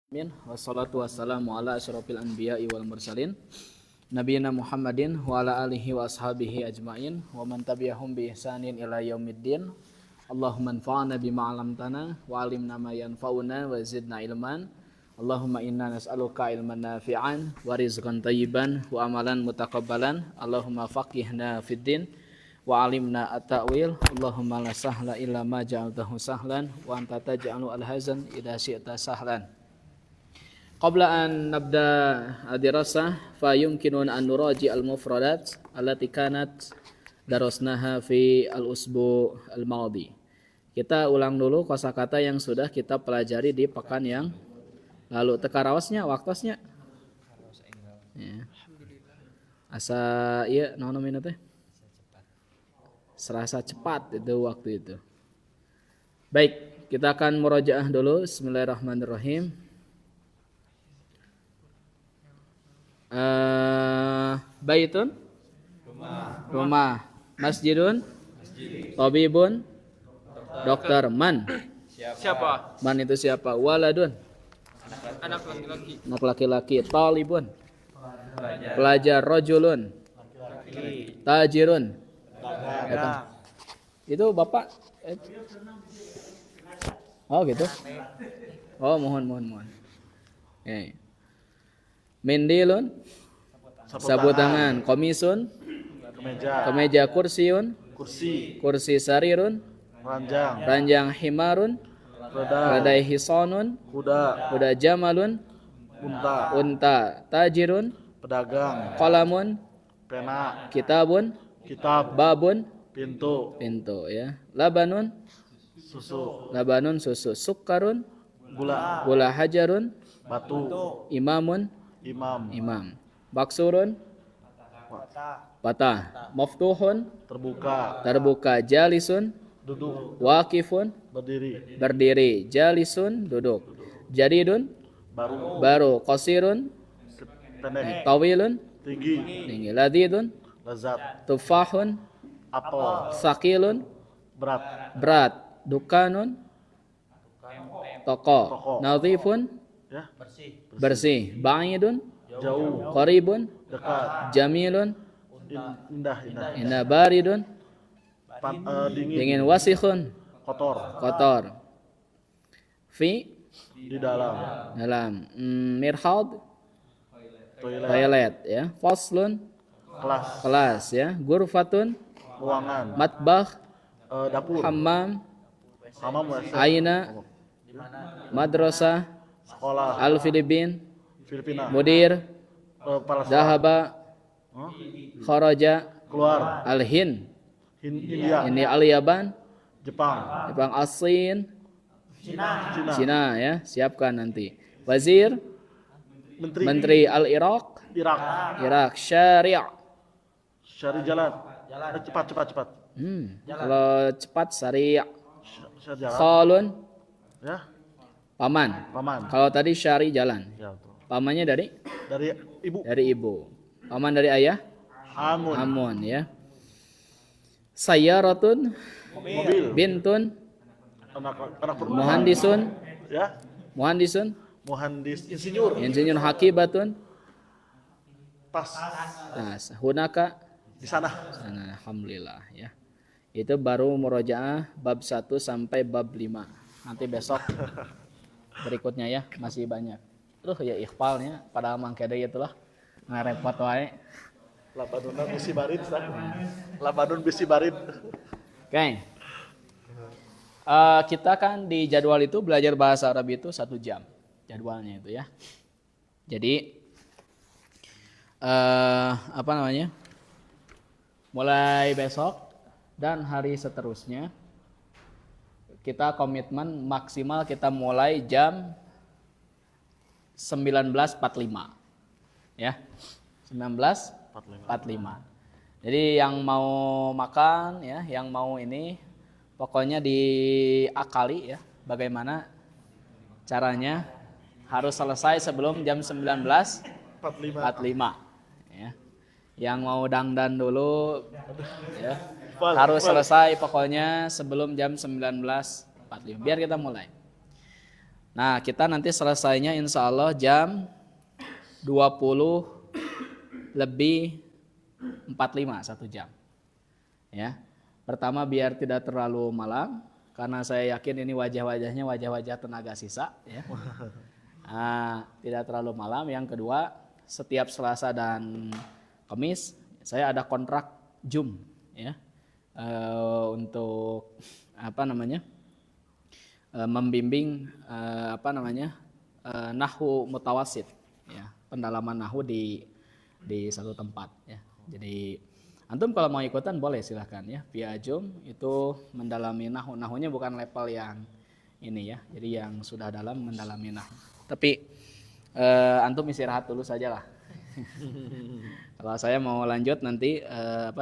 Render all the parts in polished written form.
Amin. Wassalatu wassalamu ala asyrafil anbiya'i wal mursalin nabiyina Muhammadin wa ala alihi wa ashabihi ajmain wa man tabi'ahum bi ihsanin ila yaumiddin. Allahumma anfa'na bima 'allamtana wa 'allimna ma yanfa'una wa zidna ilman. Allahumma inna nas'aluka ilman nafi'an wa rizqan thayyiban wa amalan mutaqabbalan. Allahumma faqihna fid din wa 'allimna at-ta'wil. Allahumma la sahla illa ma ja'altahu sahlan wa anta taj'alu al-hazan idza syi'ta sahlan. Qabla an nabda dirasah fa yumkinun an nuraji al-mufradat allati kanat darasnaha fi al-usbu al-madi. Kita ulang dulu kosakata yang sudah kita pelajari di pekan yang lalu. Teka rawasnya waktosnya. Ya. Asa ieu naon namina teh? Serasa cepat itu waktu itu. Baik, kita akan murojaah dulu. Bismillahirrahmanirrahim. Baitun rumah, masjidun tabibun dokter, man Siapa? man itu siapa, waladun Anak laki-laki. anak laki-laki, talibun pelajar, rojulun tajirun itu bapak oh gitu, oh mohon okay. Mindilun sapu tangan, komisun kemeja, kursiun kursi, sarirun ranjang, himarun radai, hisonun kuda, jamalun unta, tajirun pedagang, qalamun pena, kitabun kitab, babun pintu, ya, labanun susu, sukarun gula, hajarun batu, imamun imam, baksurun patah, maftuhun terbuka, jalisun duduk, wakifun berdiri, jalisun duduk, jadidun baru, qasirun pendek, tawilun tinggi, ladidun lezat, tufahun apel, sakilun berat, dukanun toko, nadhifun ya, bersih, ba'idun jauh, qaribun dekat, jamilun indah, baridun dingin, dingin, wasikhun kotor, fi di dalam, mirhad toilet, ya, faslun kelas ya, gurfatun ruangan, matbakh dapur, hammam aina, aina madrasah sekolah, al-Filipin Filipina, mudir kepala sekolah, dahaba kharaja keluar, al-Hind India, ini al-Yaban Jepang, Asin Cina, Cina ya, siapkan nanti. Wazir menteri, al-Iraq Irak, syari' cari jalan, cepat, kalau cepat syari' cari jalan, khalun ya, paman. Kalau tadi syari jalan. ya betul. Pamannya dari ibu, paman dari ayah amun ya. Sayyaratun mobil, bintun anak perempuan, muhandisun ya, muhandis, insinyur hakibatun pas hunaka di sana, alhamdulillah ya. Itu baru murojaah bab 1 sampai bab 5. Nanti besok berikutnya ya, masih banyak. Ya ikhfalnya pada mangkede itulah ngarepot wae. Labadun bisi barit. Oke. Kita kan di jadwal itu belajar bahasa Arab itu 1 jam jadwalnya itu ya. Jadi mulai besok dan hari seterusnya kita komitmen maksimal kita mulai jam 19.45 ya, 19.45. Jadi yang mau makan ya, yang mau ini pokoknya diakali ya bagaimana caranya harus selesai sebelum jam 19.45 ya. Yang mau dangdan dulu ya, harus selesai pokoknya sebelum jam 19.45 biar kita mulai. Nah, kita nanti selesainya insya Allah jam 20 lebih 45, 1 jam. Ya. Pertama biar tidak terlalu malam, karena saya yakin ini wajah-wajahnya wajah-wajah tenaga sisa. Ya. Nah, tidak terlalu malam. Yang kedua, setiap Selasa dan Kamis saya ada kontrak Zoom, ya, untuk membimbing nahwu mutawasid, ya, pendalaman nahwu di satu tempat, ya. Jadi antum kalau mau ikutan boleh silahkan, ya, via Zoom. Itu mendalami nahunya bukan level yang ini, ya, jadi yang sudah dalam mendalami nahwu. Tapi antum istirahat dulu saja lah. Kalau saya mau lanjut nanti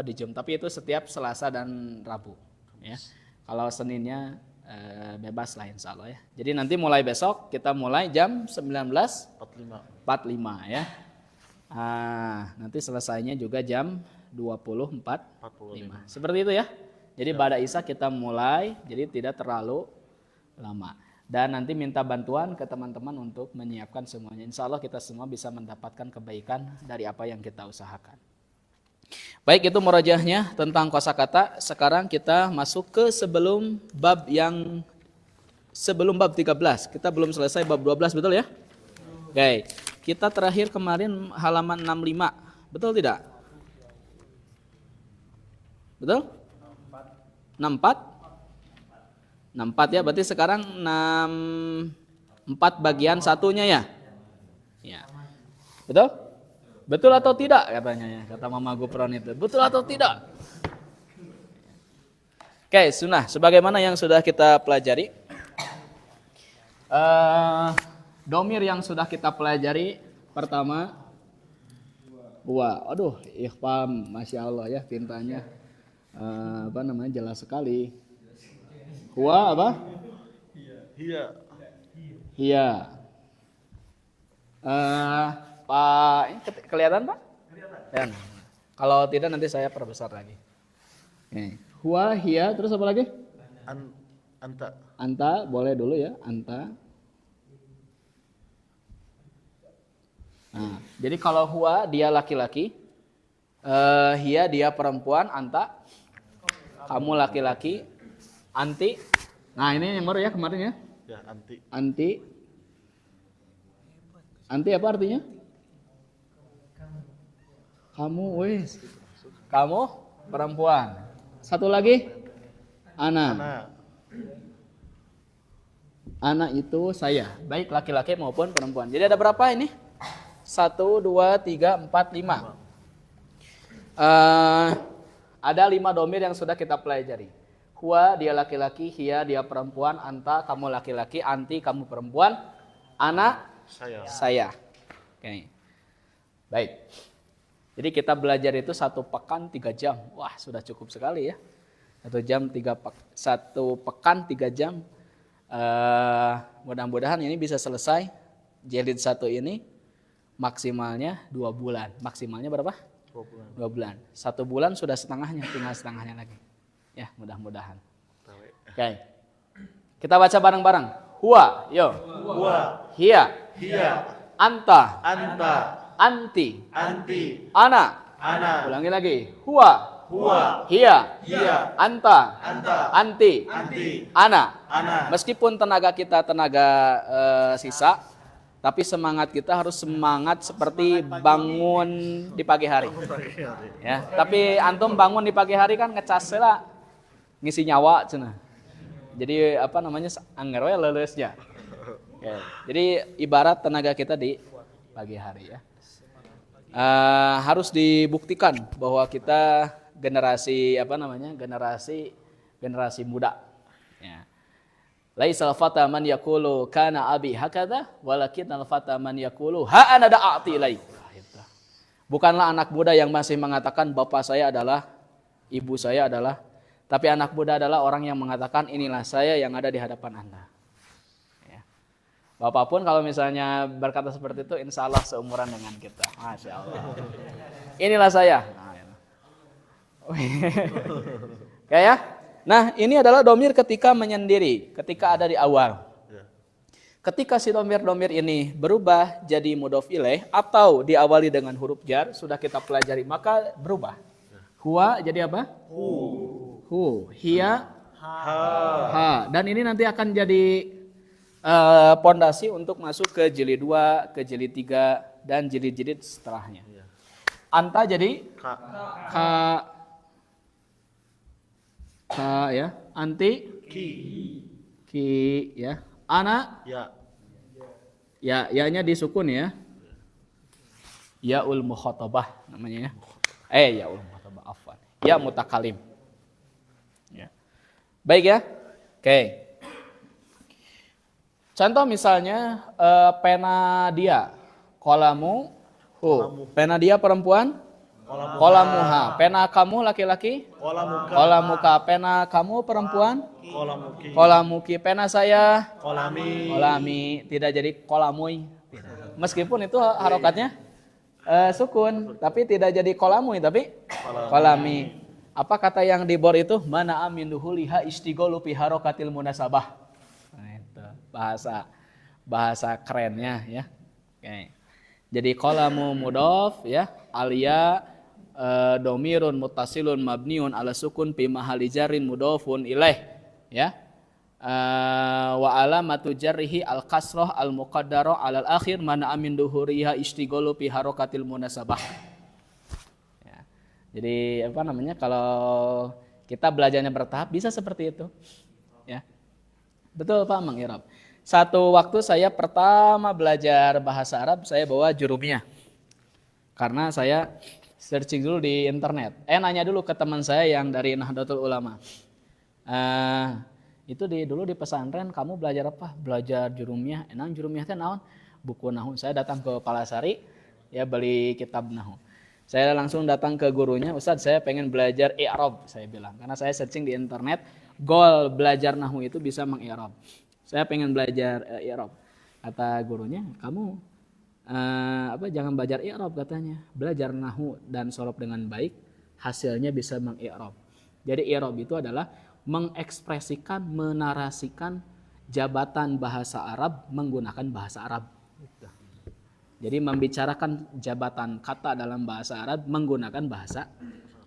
di Zoom, tapi itu setiap Selasa dan Rabu, ya. Kalau Seninnya bebas lah insya Allah, ya. Jadi nanti mulai besok kita mulai jam 19.45 ya. Nanti selesainya juga jam 20.45. Seperti itu ya. Jadi ba'da Isya kita mulai, jadi tidak terlalu lama. Dan nanti minta bantuan ke teman-teman untuk menyiapkan semuanya. Insya Allah kita semua bisa mendapatkan kebaikan dari apa yang kita usahakan. Baik, itu murojaahnya tentang kosakata. Sekarang kita masuk ke sebelum bab 13. Kita belum selesai bab 12, betul ya? Oke, kita terakhir kemarin halaman 65. Betul tidak? Betul? 64? 64 ya, berarti sekarang 64 bagian satunya ya? Ya. Betul? Betul atau tidak katanya ya, kata Mama Gupron itu. Betul atau tidak? Oke, sunnah sebagaimana yang sudah kita pelajari. Domir yang sudah kita pelajari pertama huwa. Aduh, ikhfam, Masya Allah ya, pintanya jelas sekali. Huwa apa? Hiya. Pak, ini kelihatan Pak? Kelihatan. Kalau tidak nanti saya perbesar lagi. Huwa, hiya, terus apa lagi? Anta. Anta, boleh dulu ya, anta. Nah, jadi kalau huwa dia laki-laki, hiya dia perempuan, anta kamu laki-laki, anti. Nah, ini yang baru ya kemarin ya. Ya, anti. Anti. Anti apa artinya? Kamu, wes. Kamu perempuan. Satu lagi, ana. Ana itu saya, baik laki-laki maupun perempuan. Jadi ada berapa ini? 1, 2, 3, 4, 5. Ada 5 domir yang sudah kita pelajari. Huwa dia laki-laki, hiya dia perempuan, anta kamu laki-laki, anti kamu perempuan, ana saya. Oke. Baik. Jadi kita belajar itu 1 pekan 3 jam. Wah, sudah cukup sekali ya. 1 pekan 3 jam. Mudah-mudahan ini bisa selesai. Jilid 1 ini maksimalnya 2 bulan. Maksimalnya berapa? 2 bulan. 1 bulan sudah setengahnya, tinggal setengahnya lagi. Ya, mudah-mudahan. Oke. Kita baca bareng-bareng. Huwa, yo. Huwa. Hiya. Anta. Anti. Ana. Ulangi lagi. Huwa. Hiya. Anta. Anti. Ana. Meskipun tenaga kita tenaga sisa, tapi semangat kita harus semangat seperti bangun di pagi hari. Ya, tapi antum bangun di pagi hari kan ngecas lah, ngisi nyawa cenah. Jadi anggar we leuleusnya. Ya, jadi ibarat tenaga kita di pagi hari ya. Harus dibuktikan bahwa kita generasi generasi muda. Ya. Laisal fata man yaqulu kana abi hakadha walakin al fata man yaqulu ha ana da'ati ilaik. Bukanlah anak muda yang masih mengatakan bapak saya adalah, ibu saya adalah, tapi anak muda adalah orang yang mengatakan inilah saya yang ada di hadapan Anda. Ya. Bapak pun kalau misalnya berkata seperti itu insya Allah seumuran dengan kita. Masya Allah. Inilah saya. Kayak? Nah, ini adalah domir ketika menyendiri, ketika ada di awal. Ketika si domir ini berubah jadi mudhof ilaih atau diawali dengan huruf jar, sudah kita pelajari, maka berubah. Huwa jadi apa? Hu. Hiya ha. Dan ini nanti akan jadi pondasi untuk masuk ke jilid 2, ke jilid 3 dan jilid-jilid setelahnya. Anta jadi ka ya. Anti ki ya. Ana Ya. ya, ya-nya disukun ya. Yaul mukhatabah namanya ya. Yaul mukhatabah afwan. Ya mutakalim. Ya. Baik ya. Oke. Contoh misalnya pena dia, kolamu hu. Pena dia perempuan, kolamuha. Pena kamu laki-laki, kolamuka. Pena kamu perempuan, kolamuki. Pena saya, kolami. Tidak jadi kolamui. Meskipun itu harokatnya sukun, tapi tidak jadi kolamui, tapi kolami. Apa kata yang di bor itu? Mana amin duhuliha istigolu fi harokatil munasabah. Nah, itu bahasa kerennya ya. Oke. Jadi kolamu mudhof ya, alia domirun mutasilun mabniun ala sukun fi mahalli jarrin mudhofun ilaih ya. Wa alamatu jarrihi al kasrah al muqaddarah ala al akhir mana amin duhuriha istighalu fi harakatil munasabah. Ya. Jadi apa namanya, kalau kita belajarnya bertahap bisa seperti itu. Ya. Betul Pak Mang Irab. Satu waktu saya pertama belajar bahasa Arab saya bawa jurumiyah. Karena saya searching dulu di internet. Nanya dulu ke teman saya yang dari Nahdlatul Ulama. Itu dulu di pesantren kamu belajar apa? Belajar jurumiyah. Enang jurumiyah teh naon? Buku nahwu. Saya datang ke Palasari ya beli kitab nahwu. Saya langsung datang ke gurunya, Ustadz saya pengen belajar i'rab, saya bilang. Karena saya searching di internet, goal belajar nahwu itu bisa meng-i'rab. Saya pengen belajar i'rab. Kata gurunya, kamu jangan belajar i'rab katanya. Belajar nahwu dan shorof dengan baik, hasilnya bisa meng-i'rab. Jadi i'rab itu adalah mengekspresikan, menarasikan jabatan bahasa Arab menggunakan bahasa Arab. Jadi membicarakan jabatan kata dalam bahasa Arab menggunakan bahasa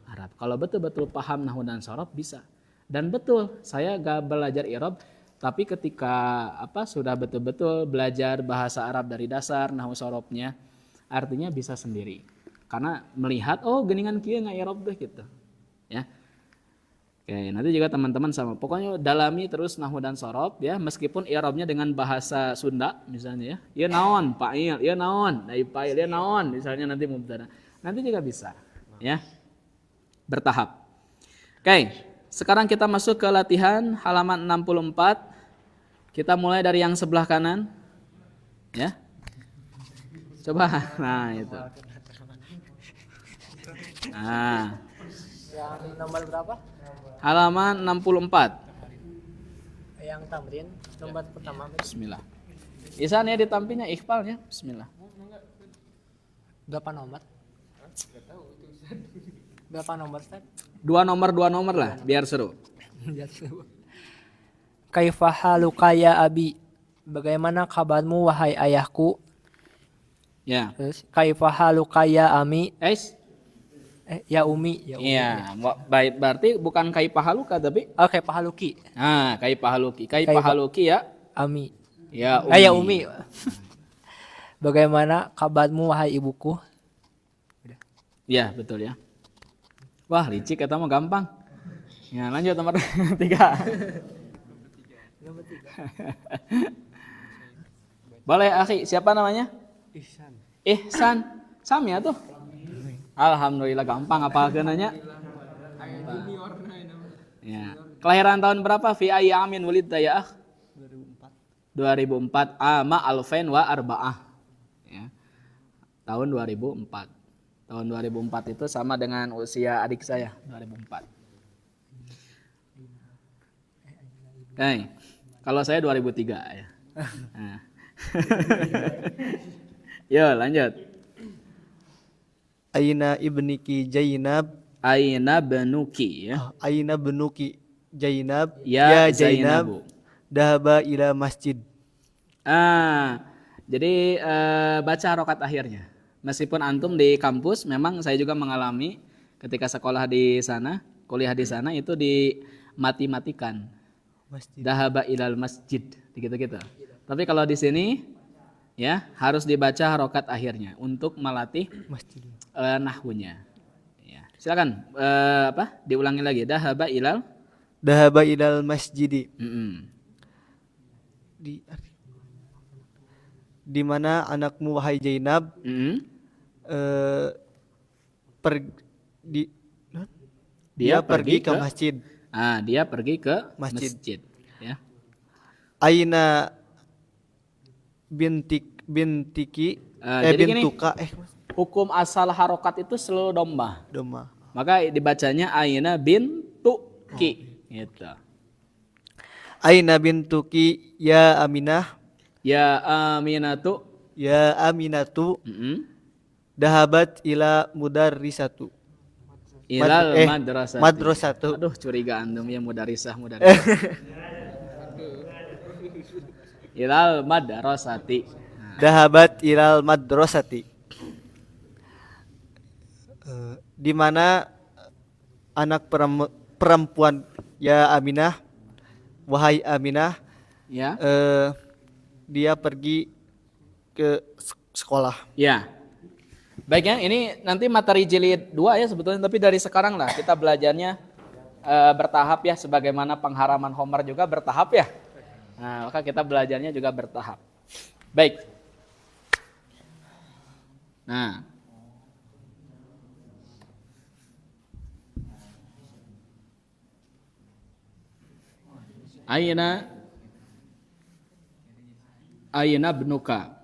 Arab. Kalau betul-betul paham nahwu dan shorof bisa. Dan betul, saya gak belajar i'rab, tapi ketika sudah betul-betul belajar bahasa Arab dari dasar nahwu shorofnya, artinya bisa sendiri. Karena melihat geningan kieu nga-i'rab deh gitu. Ya. Oke, nanti juga teman-teman sama. Pokoknya dalami terus nahwu dan shorof ya, meskipun i'rabnya dengan bahasa Sunda misalnya ya. Ieu naon? Fa'il, ieu naon? Dari fa'il, ieu naon? Misalnya nanti mubtada. Nanti juga bisa ya. Bertahap. Oke, sekarang kita masuk ke latihan halaman 64. Kita mulai dari yang sebelah kanan. Ya. Coba. Nah, itu. Nah. Yang nomor berapa? Halaman 64. Yang tamrin nomor pertama. Bismillah. Isan ya ditampinya ikhfalnya. Bismillah. Berapa nomor? Berapa nomor, Ustaz? Dua nomor lah biar seru. Kaifa haluka ya abi? Bagaimana kabarmu wahai ayahku? Ya. Terus kaifa haluka ya ami? Ya umi. Iya, baik, berarti bukan kaifa haluka tapi kaifa haluki. Kaifa haluki. Kaifa haluki ya Ami. Ya umi. Ya umi. Bagaimana kabarmu wahai ibuku? Ya, betul ya. Wah, licik kata mah gampang. Ya, lanjut nomor 3. Nomor 3. Boleh, akhi, siapa namanya? Ihsan. Sami ya tuh. Alhamdulillah gampang apa kenanya? Ya. Kelahiran tahun berapa? Fi ayyi amin wulidta ya akh? 2004. Ama alfain wa arba'ah. Ya. Tahun 2004. Tahun 2004 itu sama dengan usia adik saya, 2004. Kalau saya 2003 ya. Nah. Yo, lanjut. Aina ibniki Zainab. Aina benuki ya. Aina benuki Zainab. Ya Zainab. Zainabu. Dahaba ila masjid. Jadi baca harokat akhirnya. Meskipun antum di kampus, memang saya juga mengalami ketika sekolah di sana, kuliah di sana itu dimati-matikan. Masjid. Dahaba ilal masjid, gitu-gitu. Tapi kalau di sini ya harus dibaca harokat akhirnya untuk melatih Masjid. nahwunya. Ya. Silakan diulangi lagi. Dahaba ilal. Dahaba ilal masjidi. Di mana anakmu wahai Zainab dia pergi ke masjid. Dia pergi ke Masjid. masjid. Ya. Aina bintiki Jadi gini, bintuka hukum asal harokat itu selalu domba. doma. Maka dibacanya Aina bintuki. Gitu. Aina bintuki ya Aminah Ya Aminatu. ya Aminatu dahabat ila mudarrisatu. Ilal eh, madrasati. madrasatu. Aduh, curiga antum ya mudarisah. Ilal madrasati. Dahabat ilal madrasati. Di mana anak perempuan ya Aminah wahai Aminah Ya. dia pergi ke sekolah. Ya. Baik ya, ini nanti materi jilid 2 ya sebetulnya, tapi dari sekarang lah kita belajarnya bertahap ya, sebagaimana pengharaman Homer juga bertahap ya. Nah, maka kita belajarnya juga bertahap. Baik. Nah. Aina bnuka.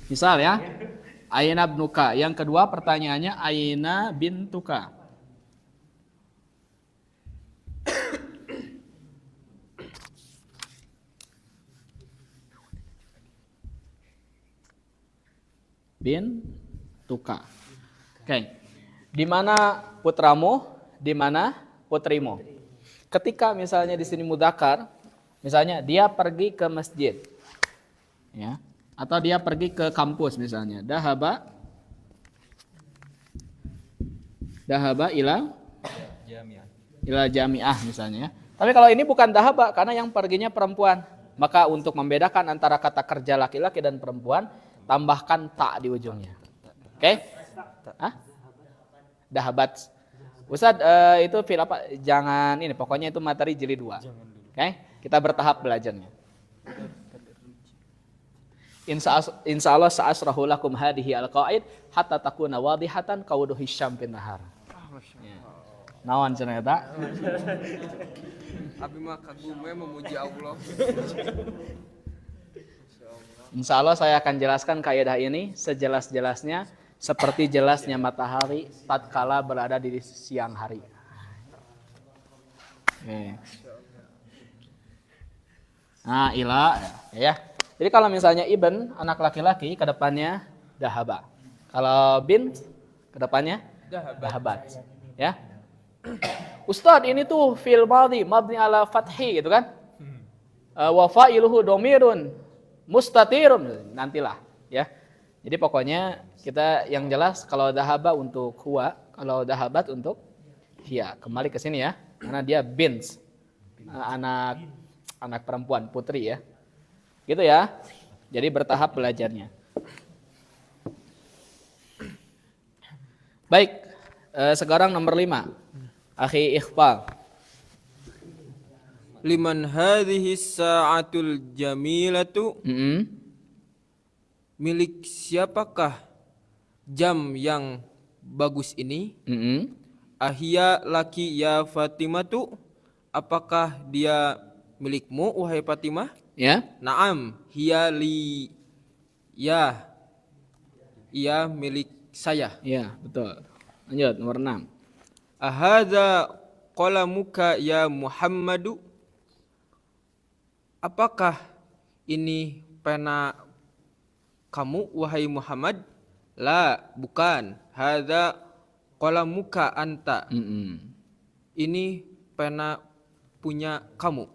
Misal ya, Aina bnuka. Yang kedua pertanyaannya Aina bintuka. Bintuka. Oke. Di mana putramu? Di mana putrimu? Ketika misalnya di sini mudzakkar, misalnya dia pergi ke masjid. Ya. Atau dia pergi ke kampus misalnya. Dahaba ila jami'ah misalnya ya. Tapi kalau ini bukan dahaba karena yang perginya perempuan. Maka untuk membedakan antara kata kerja laki-laki dan perempuan, tambahkan ta di ujungnya. Oke? Dahabat. Ustaz itu fil apa? Jangan ini, pokoknya itu materi jilid 2. Oke? Kita bertahap belajarnya. Insya Allah sa'asrahu lakum hadihi al-qaid hatta takuna wadihatan kawuduhi syam bin nahar. Nawan cenah eta? Abi mah kagumnya memuji Allah. Insya Allah saya akan jelaskan kaidah ini sejelas-jelasnya seperti jelasnya matahari tatkala berada di siang hari. Nah, ila ya. Jadi kalau misalnya ibn anak laki-laki ke depannya dahaba. Kalau bint ke depannya dahabat. Ya. Ustadz ini tuh fil madhi mabni ala fathi gitu kan? Wa fa'iluhu domirun mustatirun, nantilah ya. Jadi pokoknya kita yang jelas kalau dahaba untuk huwa, kalau dahabat untuk hiya. Kembali ke sini ya. Karena dia bint. Anak perempuan, putri ya. Gitu ya. Jadi bertahap belajarnya. Baik. Sekarang nomor 5. Akhi Iqbal. Liman hadhihi sa'atul jamilatu? Milik siapakah jam yang bagus ini? Ahia laki ya Fatimatu? Apakah dia milikmu wahai Fatimah? Ya. Naam, hiya li ya. Ia milik saya. Ya, betul. Lanjut nomor 6. Ahadza qalamuka ya Muhammadu? Apakah ini pena kamu wahai Muhammad? La, bukan. Hadza qalamuka anta. Ini pena punya kamu.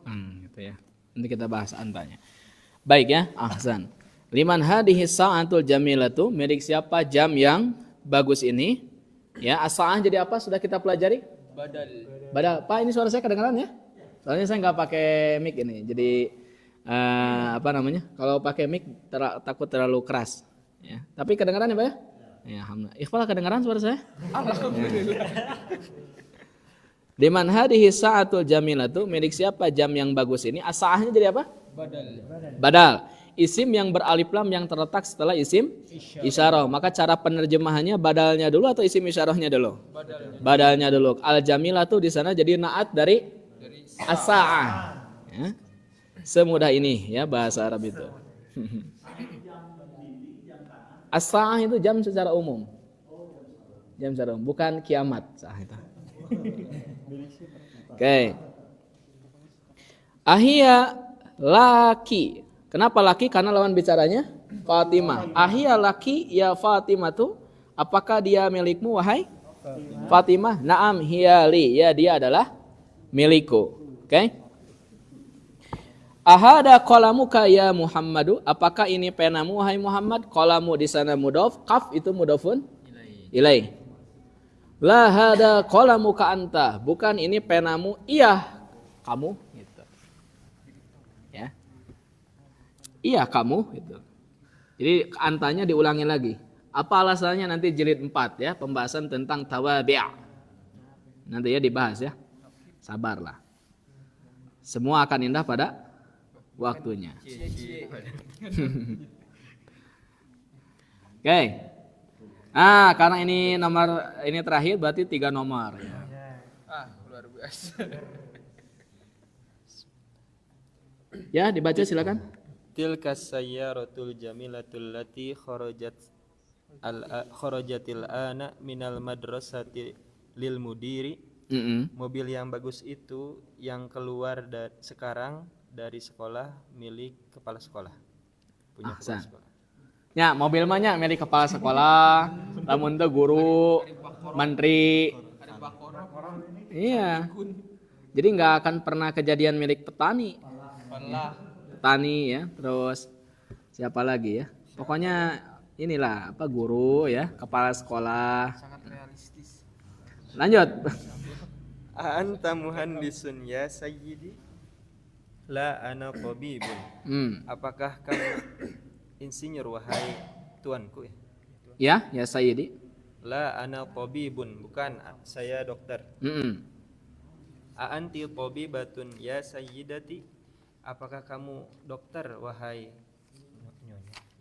Gitu ya. Nanti kita bahas antanya. Baik ya, ahsan. Liman hadhihi sa'atul jamilatu, milik siapa jam yang bagus ini? Ya, as-sa'ah jadi apa? Sudah kita pelajari? Badal. Pak, ini suara saya kedengaran ya? Soalnya saya nggak pakai mic ini. Jadi apa namanya? Kalau pakai mic takut terlalu keras. Ya. Tapi kedengaran ya Pak ya? Ya, alhamdulillah. Iqbal kedengaran suara saya? Alhamdulillah. Liman hadhihi sa'atul jamilatu, milik siapa jam yang bagus ini? As-sa'ahnya jadi apa? Badal. Isim yang beralif lam yang terletak setelah isim isyarah. Maka cara penerjemahannya badalnya dulu atau isim isyarahnya dulu? Badalnya dulu. Al-jamilatu di sana jadi naat dari as-sa'ah. Ya. Semudah ini ya bahasa Arab itu. As-sa'ah itu jam secara umum. Jam secara umum, bukan kiamat. Oke. Ahia laki. Kenapa laki? Karena lawan bicaranya Fatimah. Ahia laki ya Fatimah tuh. Apakah dia milikmu wahai Fatimah? Naam hiya li. Ya dia adalah milikku. Oke. Ahada qalamuka ya Muhammadu. Apakah ini penamu wahai Muhammad? Qalamu di sana mudhof, qaf itu mudhofun ilai. La hada qalamuka anta. Bukan ini penamu, iya kamu gitu. Ya. Iya kamu gitu. Jadi antanya diulangi lagi. Apa alasannya nanti jilid 4 ya, pembahasan tentang tawabi'. Nanti ya dibahas ya. Sabarlah. Semua akan indah pada waktunya. Oke. Karena ini terakhir berarti 3 nomor ya. Luar biasa. Ya, dibaca silakan. Tilka sayyaratul jamilatul lati kharajatil ana minal madrasati lil mudiri. Mobil yang bagus itu yang keluar sekarang dari sekolah milik kepala sekolah. Punya kepala sekolah. Ya, mobil mahnya milik kepala sekolah, lamun teu guru, menteri. Iya. Jadi nggak akan pernah kejadian milik petani. Petani ya, terus siapa lagi ya? Pokoknya inilah apa guru ya, kepala sekolah. Sangat realistis. Lanjut. Anta muhandisun ya sayyidi? La ana tabibun. Apakah kamu insinyur wahai tuanku ya? Ya Sayyidi. La ana tabibun, bukan saya dokter. Anti tabibatun ya sayyidati? Apakah kamu dokter wahai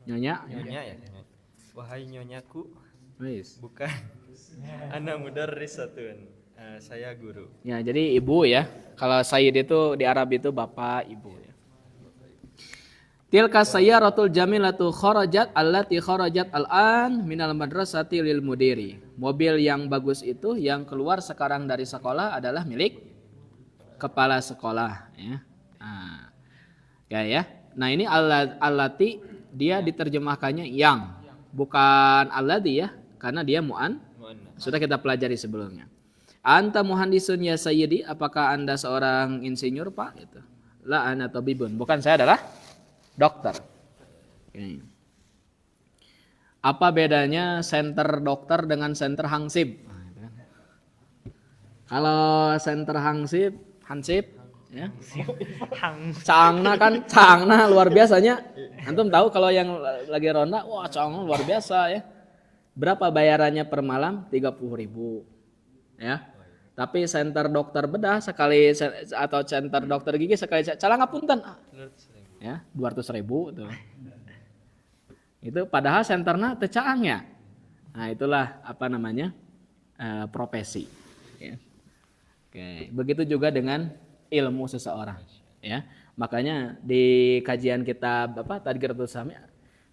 Nyonya. nyonya ya? Wahai nyonyaku? Wis. Bukan. Ana mudarrisatun. Saya guru. Ya, jadi ibu ya. Kalau Sayyid itu di Arab itu bapak, ibu ya. Tilka sayyaratul jamilatu kharajat allati kharajat al-an minal madrasati lil mudiri. Mobil yang bagus itu yang keluar sekarang dari sekolah adalah milik kepala sekolah ya. Ya. Nah, ini allati dia diterjemahkannya yang, bukan alladhi ya, karena dia mu'an. Sudah kita pelajari sebelumnya. Anta muhandisun ya sayyidi, apakah Anda seorang insinyur, Pak? Gitu. La ana tabibun, bukan saya adalah dokter. Ini. Apa bedanya center dokter dengan center hansip? Kalau center hansip ya. Cangna luar biasanya. Antum tahu kalau yang lagi ronda, wah cangna luar biasa ya. Berapa bayarannya per malam? 30.000. Ya. Tapi center dokter bedah sekali atau center dokter gigi sekali calang ngapunten. Ya, 200.000 tuh. Itu padahal senterna teu caangnya. Nah, itulah apa namanya? Profesi, ya. Oke, begitu juga dengan ilmu seseorang, ya. Makanya di kajian kitab Tadhkiratus Sami,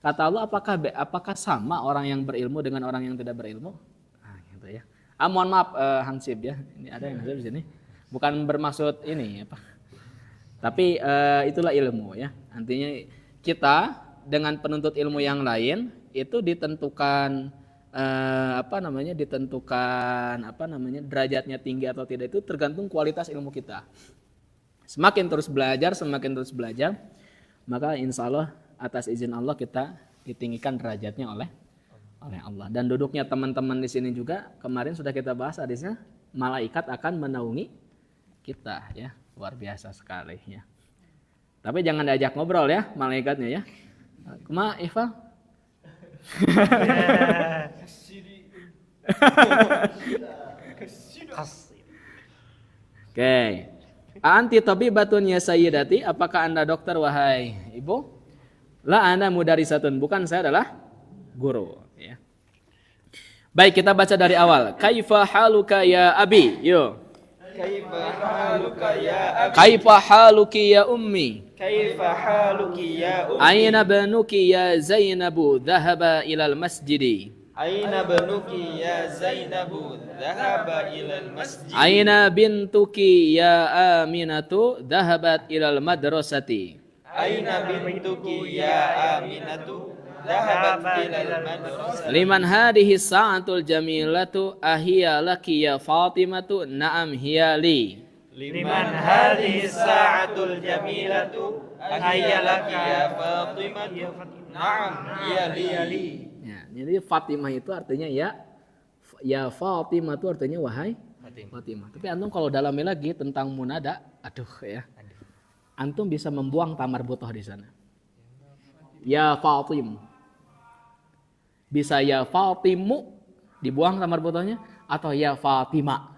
kata Allah apakah sama orang yang berilmu dengan orang yang tidak berilmu? Nah, gitu ya. Mohon maaf Hansip ya. Ini ada yang Hansip di sini. Bukan bermaksud ini apa. Tapi itulah ilmu ya. Artinya kita dengan penuntut ilmu yang lain itu ditentukan derajatnya tinggi atau tidak itu tergantung kualitas ilmu kita. Semakin terus belajar, maka insya Allah atas izin Allah kita ditinggikan derajatnya oleh Allah. Dan duduknya teman-teman di sini juga kemarin sudah kita bahas hadisnya, malaikat akan menaungi kita ya, luar biasa sekali ya. Tapi jangan diajak ngobrol ya malaikatnya ya. Kumaha Iva? Oke. Anti tabibatun ya sayyidati, apakah Anda dokter wahai Ibu? La ana mudarisatun, bukan saya adalah guru ya. Baik, kita baca dari awal. Kaifa haluka ya abi? Yo. Kaifa haluka ya abi? Kaifa haluki ya ummi? Kaifa haluki ya ummi? Aina banuki ya Zainabu dhahaba ilal masjidi? Aina banuki ya Zainabu dhahaba ilal masjid? Aina bintuki ya Aminatu dhahabat ilal madrasati? Aina bintuki ya Aminatu dhahabat ilal madrasah? Liman hadhihi sa'atul jamilatu ahiya laki ya Fatimatu? Na'am hiya li. Liman hadhihi sa'atul jamilatu ahiya laki ya Fatimatu? Na'am hiya li. Ya, jadi Fatimah itu artinya ya Fatimah itu artinya wahai Fatimah. Tapi antum kalau dalamnya lagi tentang munada, aduh ya. Antum bisa membuang tamar butoh di sana. Ya Fatim. Bisa ya Fatimu dibuang tamar butohnya, atau ya Fatimah.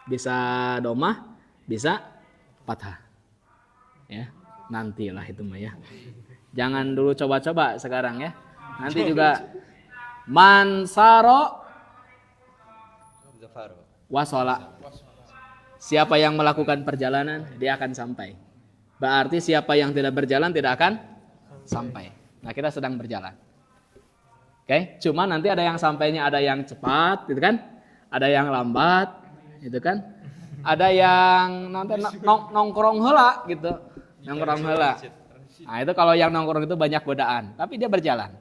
Bisa domah, bisa fathah. Ya, nantilah itu mah ya. Jangan dulu coba-coba sekarang ya. Nanti juga mansaro wasola. Siapa yang melakukan perjalanan dia akan sampai. Berarti siapa yang tidak berjalan tidak akan sampai. Nah, kita sedang berjalan. Oke, cuma nanti ada yang sampainya, ada yang cepat gitu kan? Ada yang lambat gitu kan? Ada yang nanti nongkrong heula gitu. Nongkrong heula. Nah, itu kalau yang nongkrong itu banyak godaan, tapi dia berjalan.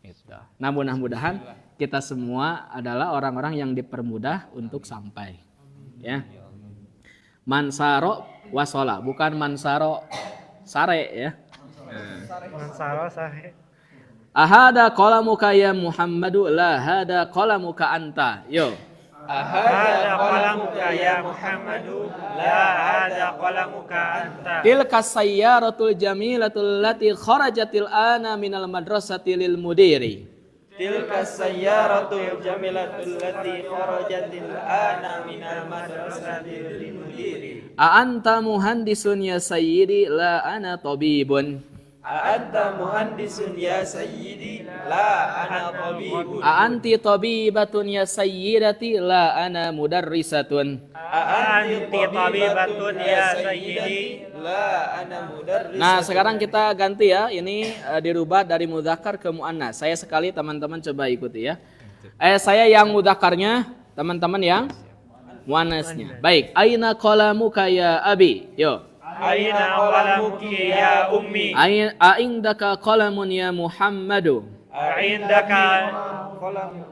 Gitu. Nah, mudah-mudahan kita semua adalah orang-orang yang dipermudah untuk sampai. Ya. Mansaro wasola, bukan mansaro sare ya. Mansaro sare. Ahada qalamuka ya Muhammadu, la hada qalamuka anta. Yo. Ahada qalamuka ya Muhammadu, la hada qalamuka anta. Tilka sayyaratul jamilatul lati kharajatil ana minal madrasati lil mudiri. Tilka sayyaratul jamilatul lati kharajatil ana minal madrasati lil mudiri. A anta muhandisun ya sayyidi, la ana tabibun. A'anta muhandisun ya sayyidi, la ana tabibun. Anti tabibatun ya sayyidati, la ana mudarrisatun. Anti tabibatun ya sayyidi, la ana mudarrisatun. Nah, sekarang kita ganti ya. Ini dirubah dari mudzakkar ke muannas. Saya sekali teman-teman coba ikuti ya. Saya yang mudzakarnya, teman-teman yang muannasnya. Baik, aina qalamuka ya abi? Yo. Aina qalamuki ya ummi? Aindaka qalamun ya Muhammadu? Aindaka qalam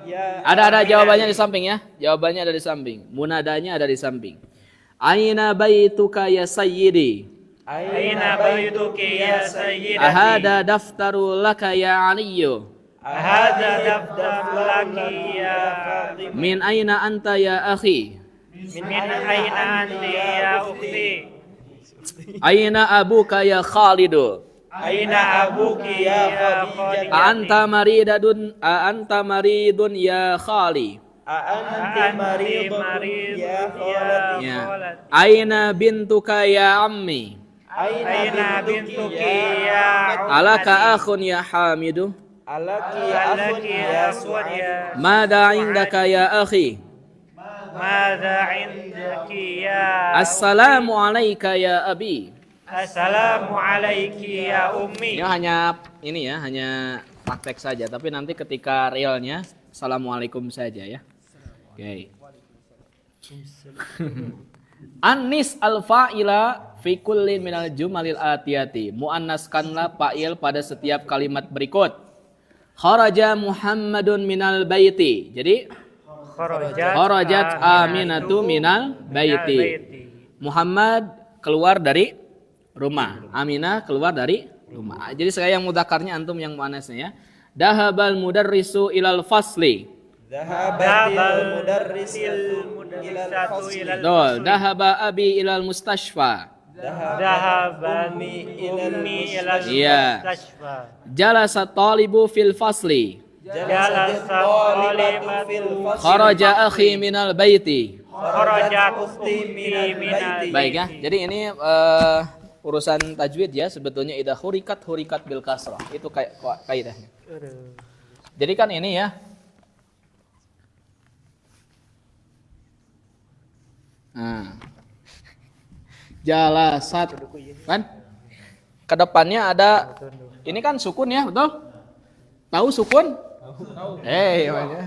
ya. Ada jawabannya di samping ya. Jawabannya ada di samping. Munadanya ada di samping. Aina baituka ya sayyidi? Aina baituki ya sayyidati? Ahada daftaru laka ya Aliyu? Ahada daftar laki ya Fatimah? Min aina anta ya akhi? Min aina anti ya ukhti? Aina abuka ya Khalidu? Aina abuki ya Khadijah? Anta maridun ya Khali? Anti maridun ya khalati? Ya. Aina bintuka ya ammi? Aina bintuki ya Alaka akhun ya Hamidu? alaki akhun ya Suwadya? Mada indaka ya akhi? Mada indaki ya? Assalamu alayka ya abi? Assalamu alayki ya ummi? Ini hanya praktek saja, tapi nanti ketika realnya assalamualaikum saja ya. Oke. Anis al-fa'ila fi kullin minal jumalil atiyati. Muannaskanlah fa'il pada setiap kalimat berikut. Kharaja Muhammadun minal baiti. Jadi kharajat Aminatu minal baiti. Muhammad keluar dari rumah. Aminah keluar dari rumah. Jadi saya yang mudzakarnya, antum yang muannasnya ya. Dahabal mudarrisu ilal fasli. Dhahabal mudarrisul ilal Dol. Dahaba abi ilal mustashfa. Dhahabani ummi ilal Iya. mustashfa. Jalasa talibu fil fasli. Jalasa talibatu Kharaja akhi minal baiti. kharajat ukhti minal Baik ya. Jadi ini urusan tajwid ya, sebetulnya idza hurikat bil kasrah. Itu kayak kaidahnya. Jadi kan ini ya. Nah. Jalasat kan? Kedepannya ada ini kan sukun ya, betul? Tahu sukun?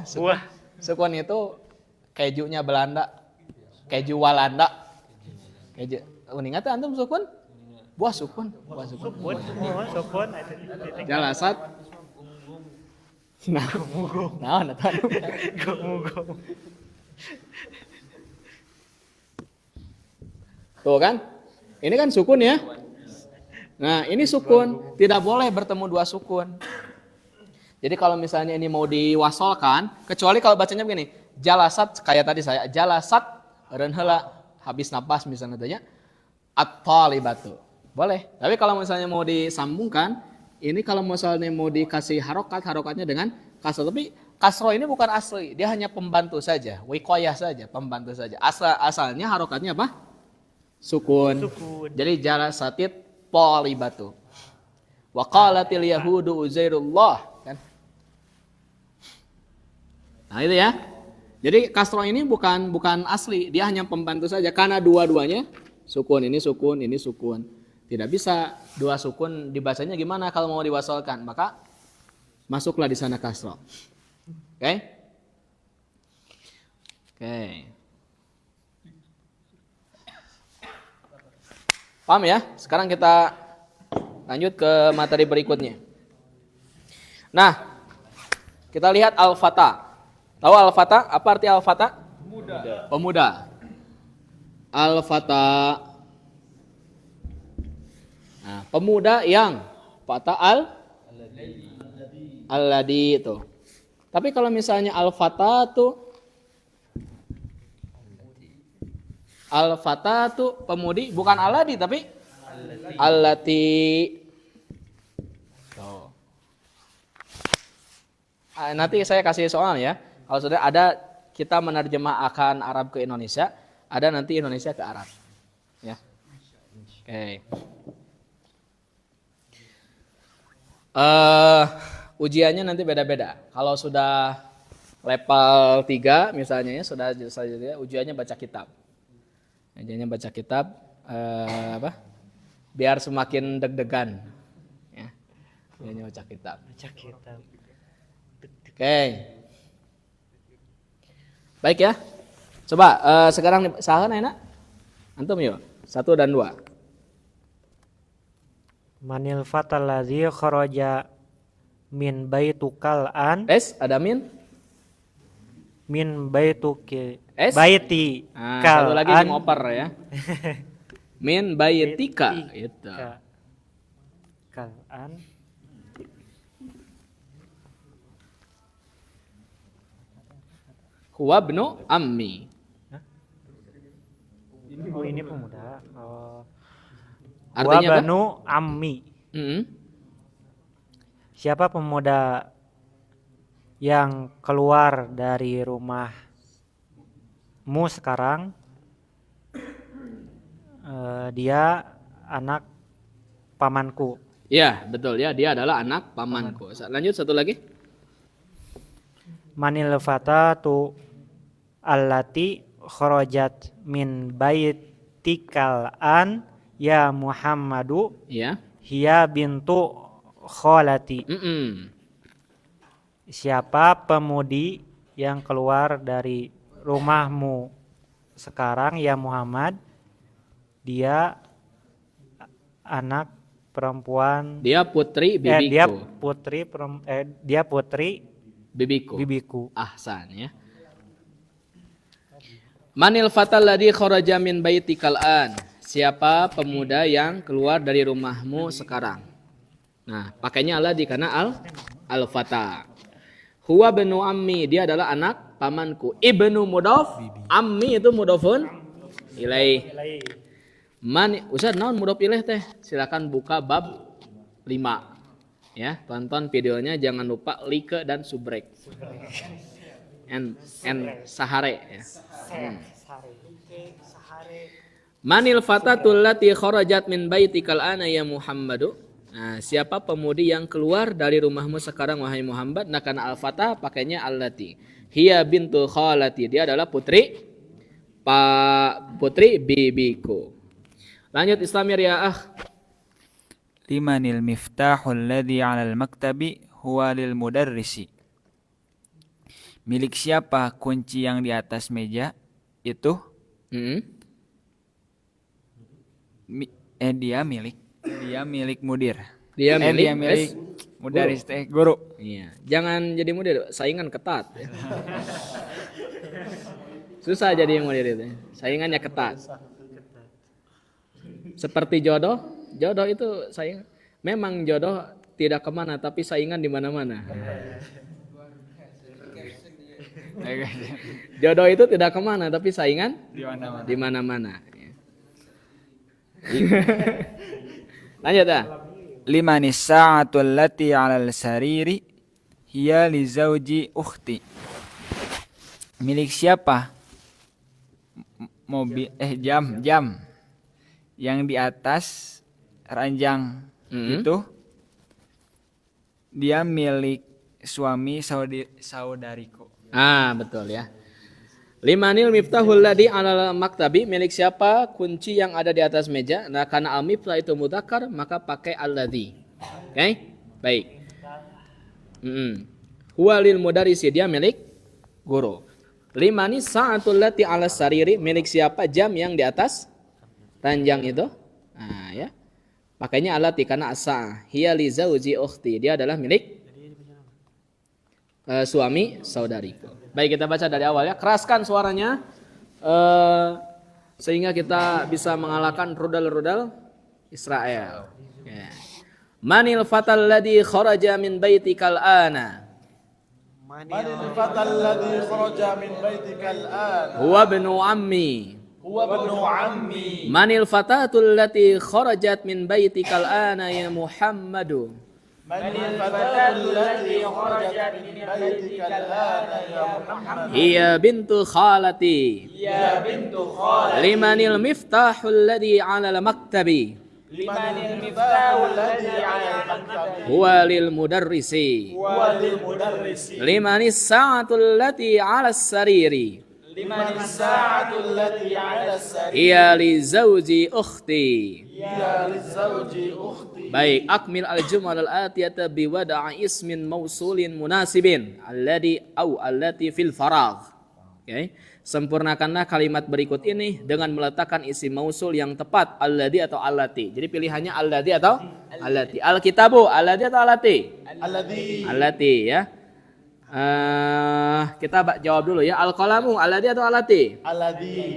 Sukun. Sukun itu kejunya Belanda. Keju Walanda. Keju. Ingat antum sukun? Buah sukun. sukun Jalasat. Nah, tahu. Tuh kan? Ini kan sukun ya. Nah, ini sukun. Tidak boleh bertemu dua sukun. Jadi kalau misalnya ini mau diwasolkan, kecuali kalau bacanya begini, jalasat kayak tadi saya, jalasat renhela habis napas misalnya tanya at-talibatu. Boleh. Tapi kalau misalnya mau disambungkan, ini kalau misalnya mau dikasih harokatnya dengan kasroh. Tapi kasroh ini bukan asli, dia hanya pembantu saja, wiqayah saja, pembantu saja. Asalnya harokatnya apa? Sukun. Jadi jalasatit talibatu. Wa qalatil yahudu Uzairullah, kan? Nah, itu ya. Jadi kasroh ini bukan asli, dia hanya pembantu saja karena dua-duanya sukun, ini sukun, ini sukun. Tidak bisa dua sukun dibacanya gimana kalau mau diwasalkan, maka masuklah di sana kasroh. Oke? Oke. Paham ya? Sekarang kita lanjut ke materi berikutnya. Nah, kita lihat al-fata. Tahu al-fata? Apa arti al-fata? Pemuda. Al-fata. Nah, pemuda yang fata alladhi itu. Tapi kalau misalnya al-fata tuh pemudi, bukan alladhi tapi allati. Nanti saya kasih soal ya. Kalau sudah ada kita menerjemahkan Arab ke Indonesia, ada nanti Indonesia ke Arab. Ya. Oke. Ujiannya nanti beda-beda. Kalau sudah level 3 misalnya ya, sudah ujiannya baca kitab. Ujiannya baca kitab biar semakin deg-degan. Ya. Ujiannya baca kitab. Oke. Baik ya. Coba sekarang sahan enak. Antum yuk. 1 dan 2. Manil fatal ladzi kharaja min baitukal an Ada min baituki S? baiti Satu lagi an dimoper ya. Min baitika itu. kal an Huwa ibnu ammi. Oh ini pemuda. Artinya apa? Banu ammi. Siapa pemuda yang keluar dari rumahmu sekarang? Dia anak pamanku. Iya, betul ya, dia adalah anak pamanku. Lanjut satu lagi. Manil fatatu allati kharajat min baitikal an ya Muhammadu Iya. hiya bintu kholati. Siapa pemudi yang keluar dari rumahmu sekarang ya Muhammad? Dia anak perempuan. Dia putri bibiku. Dia putri Bibiku. bibiku. Ahsan ya. Manil fatal ladzi kharaja min baitikal an? Siapa pemuda yang keluar dari rumahmu sekarang? Nah, pakainya alladzi karena al-fata. Huwa benu ammi, dia adalah anak pamanku. Ibnu mudhaf, ammi itu mudhafun ilaih. Ustaz naon mudhaf ilaih teh? Silakan buka bab 5. Ya, tonton videonya, jangan lupa like dan subrek. And sahare ya. Manil fatatul lati kharajat min baitikal ana ya Muhammadu? Nah, siapa pemudi yang keluar dari rumahmu sekarang wahai Muhammad? Nah, karena al-fatah pakainya allati. Hiya bintu khalati, dia adalah putri bibiku. Lanjut Islamir ya Limanil miftahul ladzi 'alal maktabi huwa lil mudarrisi. Milik siapa kunci yang di atas meja itu? Dia milik mudir. Dia milik mudaris teh guru. Iya, jangan jadi mudir, saingan ketat ya. Susah jadi mudir itu. Saingannya ketat. Seperti jodoh itu saingan. Memang jodoh tidak kemana, tapi saingan di mana-mana. Jodoh itu tidak kemana, tapi saingan di mana-mana. Lanjut ya. Limanis sa'atul lati 'alal sariri hiya li zauji ukhti. Milik siapa jam yang di atas ranjang itu? Dia milik suami saudariku. Betul ya. Limanil miftahul ladzi 'alal maktabi, milik siapa kunci yang ada di atas meja? Nah, karena al-miftah itu mudzakkar, maka pakai alladzi. Oke? Baik. Huwa lil mudarrisi, dia milik guru. Limanis sa'atul lati 'alas sariri, milik siapa jam yang di atas ranjang itu? Nah, ya. Pakainya allati karena as-sa'ah. Hiya li zauji ukhti, dia adalah milik suami saudariku. Baik, kita baca dari awal ya. Keraskan suaranya sehingga kita bisa mengalahkan rudal-rudal Israel. Ya. Manil fatal ladzi kharaja min baitikal ana? Manil fatal ladzi kharaja min baitikal ana? Huwa ibnu ammi. Manil fatatul lati kharajat min baitikal ana ya Muhammadu? Manil fatatul lati kharajat min baitikal ana ya Muhammad? Hiya bintu khalati. Limanil miftahul ladzi 'alal maktabi? Limanil miftahul ladzi 'alal maktabi? Huwa lil mudarrisi. Limanis sa'atul lati 'alas sariri? Limanis sa'atul lati 'alas sariri? Hiya li zauji ukhti. Baik, akmil al-jumal al-atiyata biwada'a ismin mausulin munasibin allati fil faragh. Okay. Sempurnakanlah kalimat berikut ini dengan meletakkan isim mausul yang tepat, alladhi atau allati. Jadi pilihannya alladhi atau allati. Al-kitabu alladhi atau allati? Allati ya. Kita jawab dulu ya. Al-qalamu alladhi atau allati?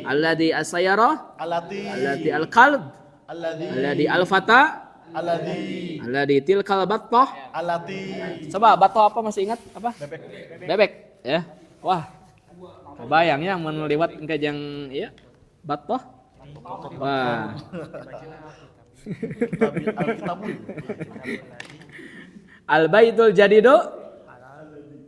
Alladhi. As-sayyarah? Allati. Al-qalb? Alladhi. Al-fata? Alladhi. Tilkal battah? Coba battah apa masih ingat? Apa? Bebek ya. Wah, kebayang ya meneliwat engke yang ya battah. Wah. Al-baitul jadidu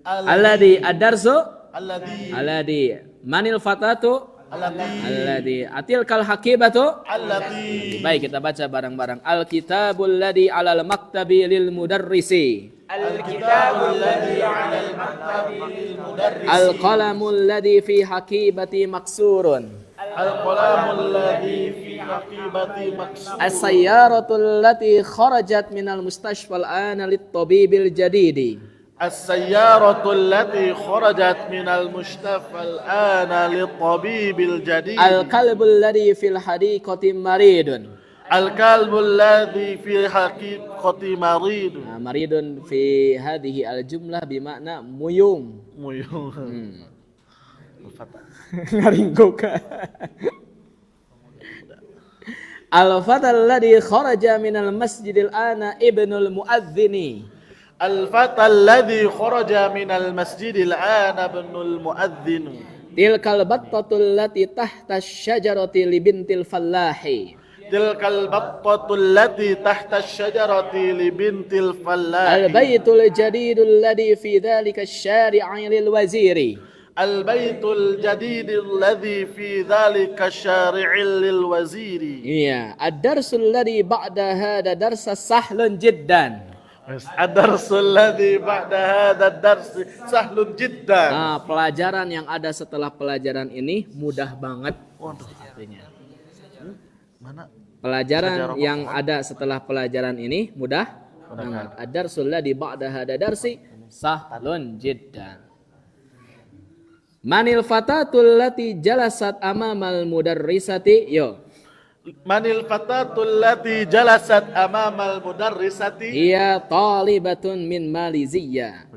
alladhi ad-darsu alladhi manil fatatu alladhi atilkal hakibatu alladhi. Baik, kita baca bareng-bareng. Al-kitabul ladzi 'alal maktabi lil mudarrisi. Al-kitabul ladzi 'alal maktabi lil mudarrisi. Al-qalamul ladzi fi hakibati maksurun. Al-qalamul ladzi fi hakibati maksurun. As-sayyaratul lati kharajat minal mustashfal ana lit-tabibil jadidi. السيارة التي خرجت من المشتفى الآن للطبيب الجديد. الكلب الذي في الحديقة مريض. الكلب الذي في الحديقة مريض. مريض في هذه الجملة بمعنى ميوم. Ngaringguk. Al-fata alladhi kharaja minal masjidil ana ibnul muadzini. الفتى الذي خرج من المسجد الآن ابن المؤذن. Tilkal battatul lati tahta syajarati libintil fallahi. تلك البطة التي تحت الشجرة لبنت الفلاح. Al-baitul jadidul ladhi fi dhalika syari'i lil waziri. البيت الجديد الذي في ذلك الشارع للوزير. Iya, ad-darsul ladhi ba'da hada darsa sahlun jiddan. الدرس الذي بعد هذا الدرس سهل جدا. Nah, pelajaran yang ada setelah pelajaran ini mudah banget. Artinya. Mana? Pelajaran yang ada setelah pelajaran ini mudah banget. Ad-darsul ladhi ba'da hada darsi sahlun jiddan. Manil fatatul lati jalasat amamal mudarrisati. Yo. Manil fatatul lati jalasat amamal mudarrisati. Iya talibatun min Maliziyah.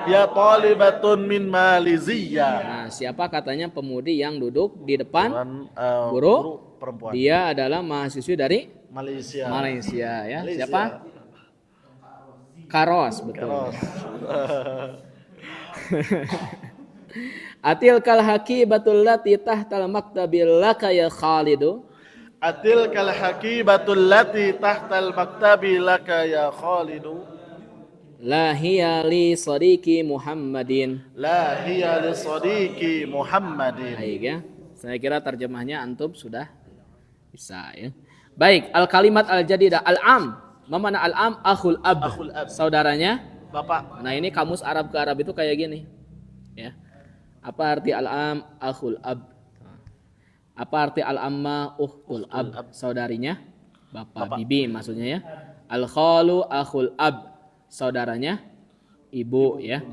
Ya talibatun min Maliziyah. Nah, siapa katanya pemudi yang duduk di depan Guru guru? perempuan. Dia adalah mahasiswi dari Malaysia. Malaysia ya. Malaysia. Siapa? Karos, betul. Karos. Atil kal hakibatul lati tahtal maktabil laka ya Khalidu. Atilkal hakibatul lati tahtal maktabi laka ya Khalidu. La hiya li sadiqi Muhammadin. La hiya li sadiqi Muhammadin. Baik ya. Saya kira terjemahnya antum sudah bisa ya. Baik, al kalimat al jadidah al-am. Mana al-am? Akhul ab. Akhul ab. Saudaranya Bapak. Nah, ini kamus Arab ke Arab itu kayak gini. Ya. Apa arti al-am? Akhul ab. Apa arti al-amma? Ukhtul ab. Saudarinya bapak, bibi maksudnya ya. Al-khalu akhul ab. Saudaranya ibu ya.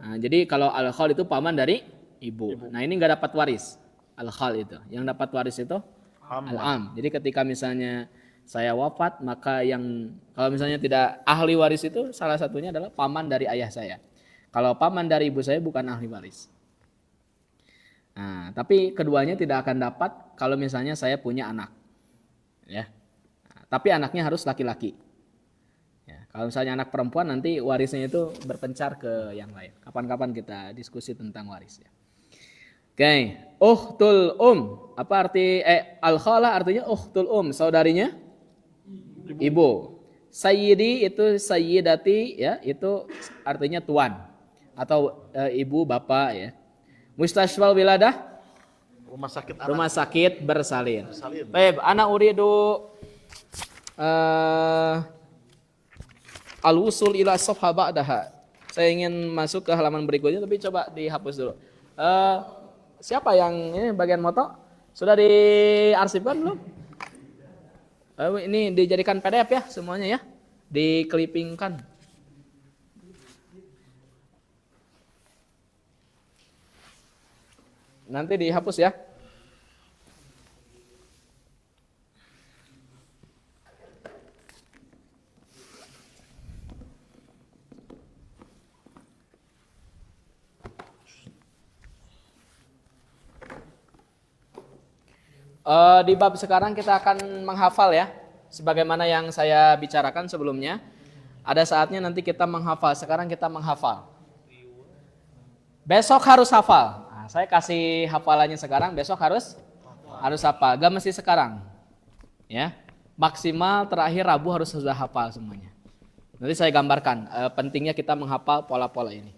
Nah, jadi kalau al-khal itu paman dari ibu. Nah, ini enggak dapat waris. Al-khal itu. Yang dapat waris itu al-am. Jadi ketika misalnya saya wafat, maka yang kalau misalnya tidak ahli waris itu salah satunya adalah paman dari ayah saya. Kalau paman dari ibu saya bukan ahli waris. Nah, tapi keduanya tidak akan dapat kalau misalnya saya punya anak. Ya. Nah, tapi anaknya harus laki-laki. Ya, kalau misalnya anak perempuan nanti warisnya itu berpencar ke yang lain. Kapan-kapan kita diskusi tentang waris ya. Oke, ukhtul apa arti al-khala artinya ukhtul saudarinya ibu. Sayyidi itu sayyidati ya, itu artinya tuan atau ibu bapak ya. Mustashfal wiladah Rumah sakit anak. Rumah sakit bersalin. Bersalin. Baik, ana uridu al-wusul ila safha ba'daha. Saya ingin masuk ke halaman berikutnya tapi coba dihapus dulu. Siapa yang ini bagian moto? Sudah diarsipkan belum? Ini dijadikan PDF ya semuanya ya. Diklipingkan. Nanti dihapus ya. Di bab sekarang kita akan menghafal ya. Sebagaimana yang saya bicarakan sebelumnya. Ada saatnya nanti kita menghafal. Sekarang kita menghafal. Besok harus hafal. Nah, saya kasih hafalannya sekarang. Besok harus hafal. Gak mesti sekarang. Ya. Maksimal terakhir Rabu harus sudah hafal semuanya. Nanti saya gambarkan. Pentingnya kita menghafal pola-pola ini.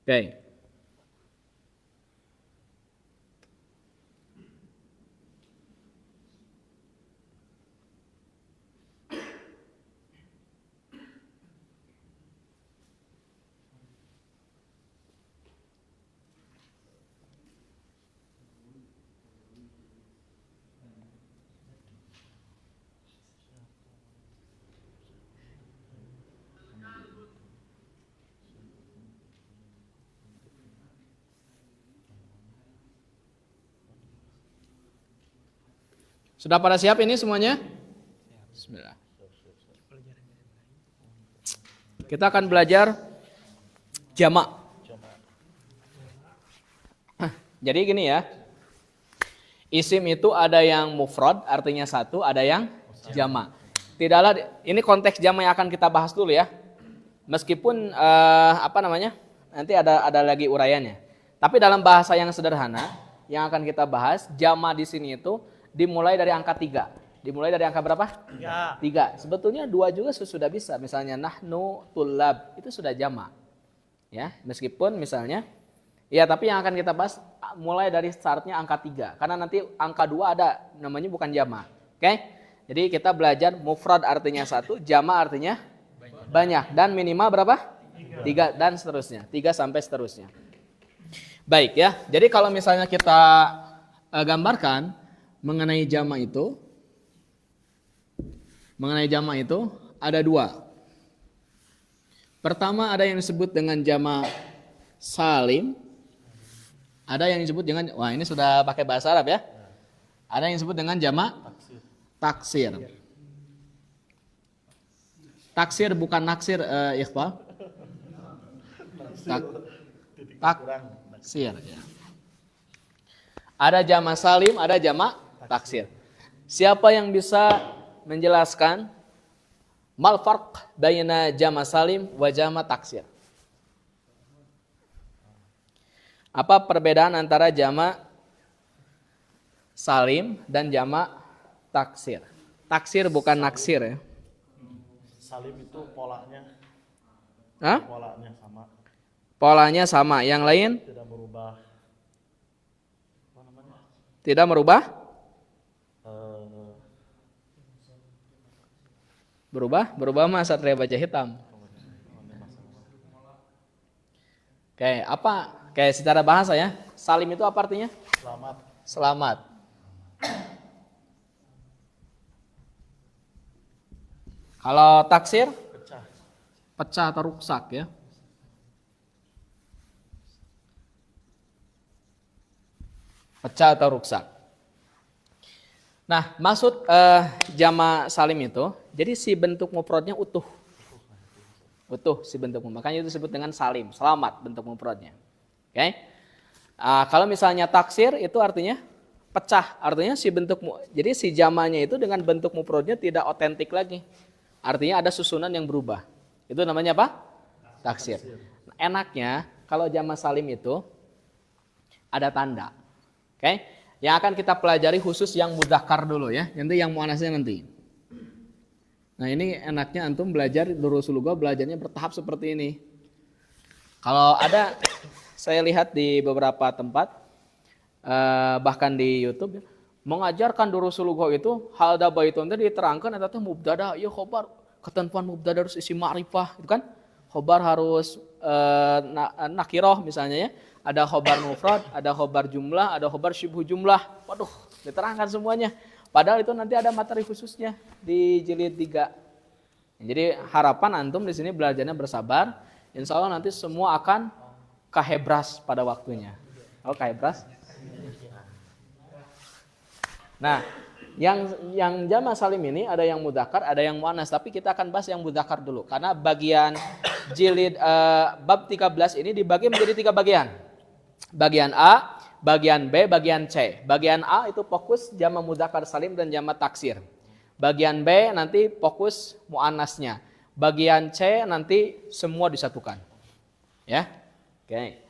Oke. Sudah pada siap ini semuanya? Bismillah. Kita akan belajar jamak. Jadi gini ya. Isim itu ada yang mufrad artinya satu, ada yang jamak. Tidaklah ini konteks jamak yang akan kita bahas dulu ya. Meskipun nanti ada lagi uraiannya. Tapi dalam bahasa yang sederhana yang akan kita bahas, jamak di sini itu dimulai dari angka 3. Dimulai dari angka berapa? 3. Sebetulnya 2 juga sudah bisa. Misalnya nahnu tulab itu sudah jamak. Ya, meskipun misalnya ya, tapi yang akan kita bahas mulai dari startnya angka 3. Karena nanti angka 2 ada namanya bukan jamak. Oke? Jadi kita belajar mufrad artinya 1, jamak artinya banyak dan minimal berapa? 3 dan seterusnya. 3 sampai seterusnya. Baik ya. Jadi kalau misalnya kita gambarkan mengenai jamak itu ada 2. Pertama ada yang disebut dengan jamak salim. Ada yang disebut dengan, wah ini sudah pakai bahasa Arab ya. Ada yang disebut dengan jamak taksir. Taksir bukan naksir, Iqbal. Taksir. Ya. Ada jamak salim, ada jamak taksir. Siapa yang bisa menjelaskan mal farq baina jamak salim wa jamak taksir? Apa perbedaan antara jamak salim dan jamak taksir? Taksir bukan naksir ya. Salim itu polanya. Hah? Polanya sama. Polanya sama. Yang lain? Tidak berubah. Tidak merubah? Berubah mah Satria baca hitam. Oke, apa? Kayak secara bahasa ya. Salim itu apa artinya? Selamat. Kalau taksir? Pecah atau rusak ya. Pecah atau rusak. Nah, maksud jamak salim itu, jadi si bentuk mufradnya utuh. Utuh si bentuk mufrad. Makanya itu disebut dengan salim, selamat bentuk mufradnya. Oke. Kalau misalnya taksir itu artinya pecah, artinya si bentuk, jadi si jamaknya itu dengan bentuk mufradnya tidak otentik lagi. Artinya ada susunan yang berubah. Itu namanya apa? Taksir. Enaknya kalau jamak salim itu ada tanda. Oke, yang akan kita pelajari khusus yang mudzakkar dulu ya. Nanti yang muannasnya nanti. Nah, ini enaknya antum belajar durusul lugah, belajarnya bertahap seperti ini. Kalau ada, saya lihat di beberapa tempat, bahkan di YouTube, mengajarkan durusul lugah itu hal da baitun tadi diterangkan eta teh mubtada, ieu khobar, ketentuan mubtada harus isi ma'rifah, itu kan? Khobar harus nakirah misalnya ya. Ada khobar mufrad, ada khobar jumlah, ada khobar syibhu jumlah. Waduh, diterangkan semuanya. Padahal itu nanti ada materi khususnya di jilid 3. Jadi harapan antum di sini belajarnya bersabar. Insya Allah nanti semua akan kahebras pada waktunya. Oh, kahebras? Nah, yang jamak salim ini ada yang mudzakkar, ada yang muannas. Tapi kita akan bahas yang mudzakkar dulu. Karena bagian jilid bab 13 ini dibagi menjadi 3 bagian. Bagian A, bagian B, bagian C. Bagian A itu fokus jamak mudzakkar salim dan jamak taksir. Bagian B nanti fokus muannasnya. Bagian C nanti semua disatukan. Ya. Oke.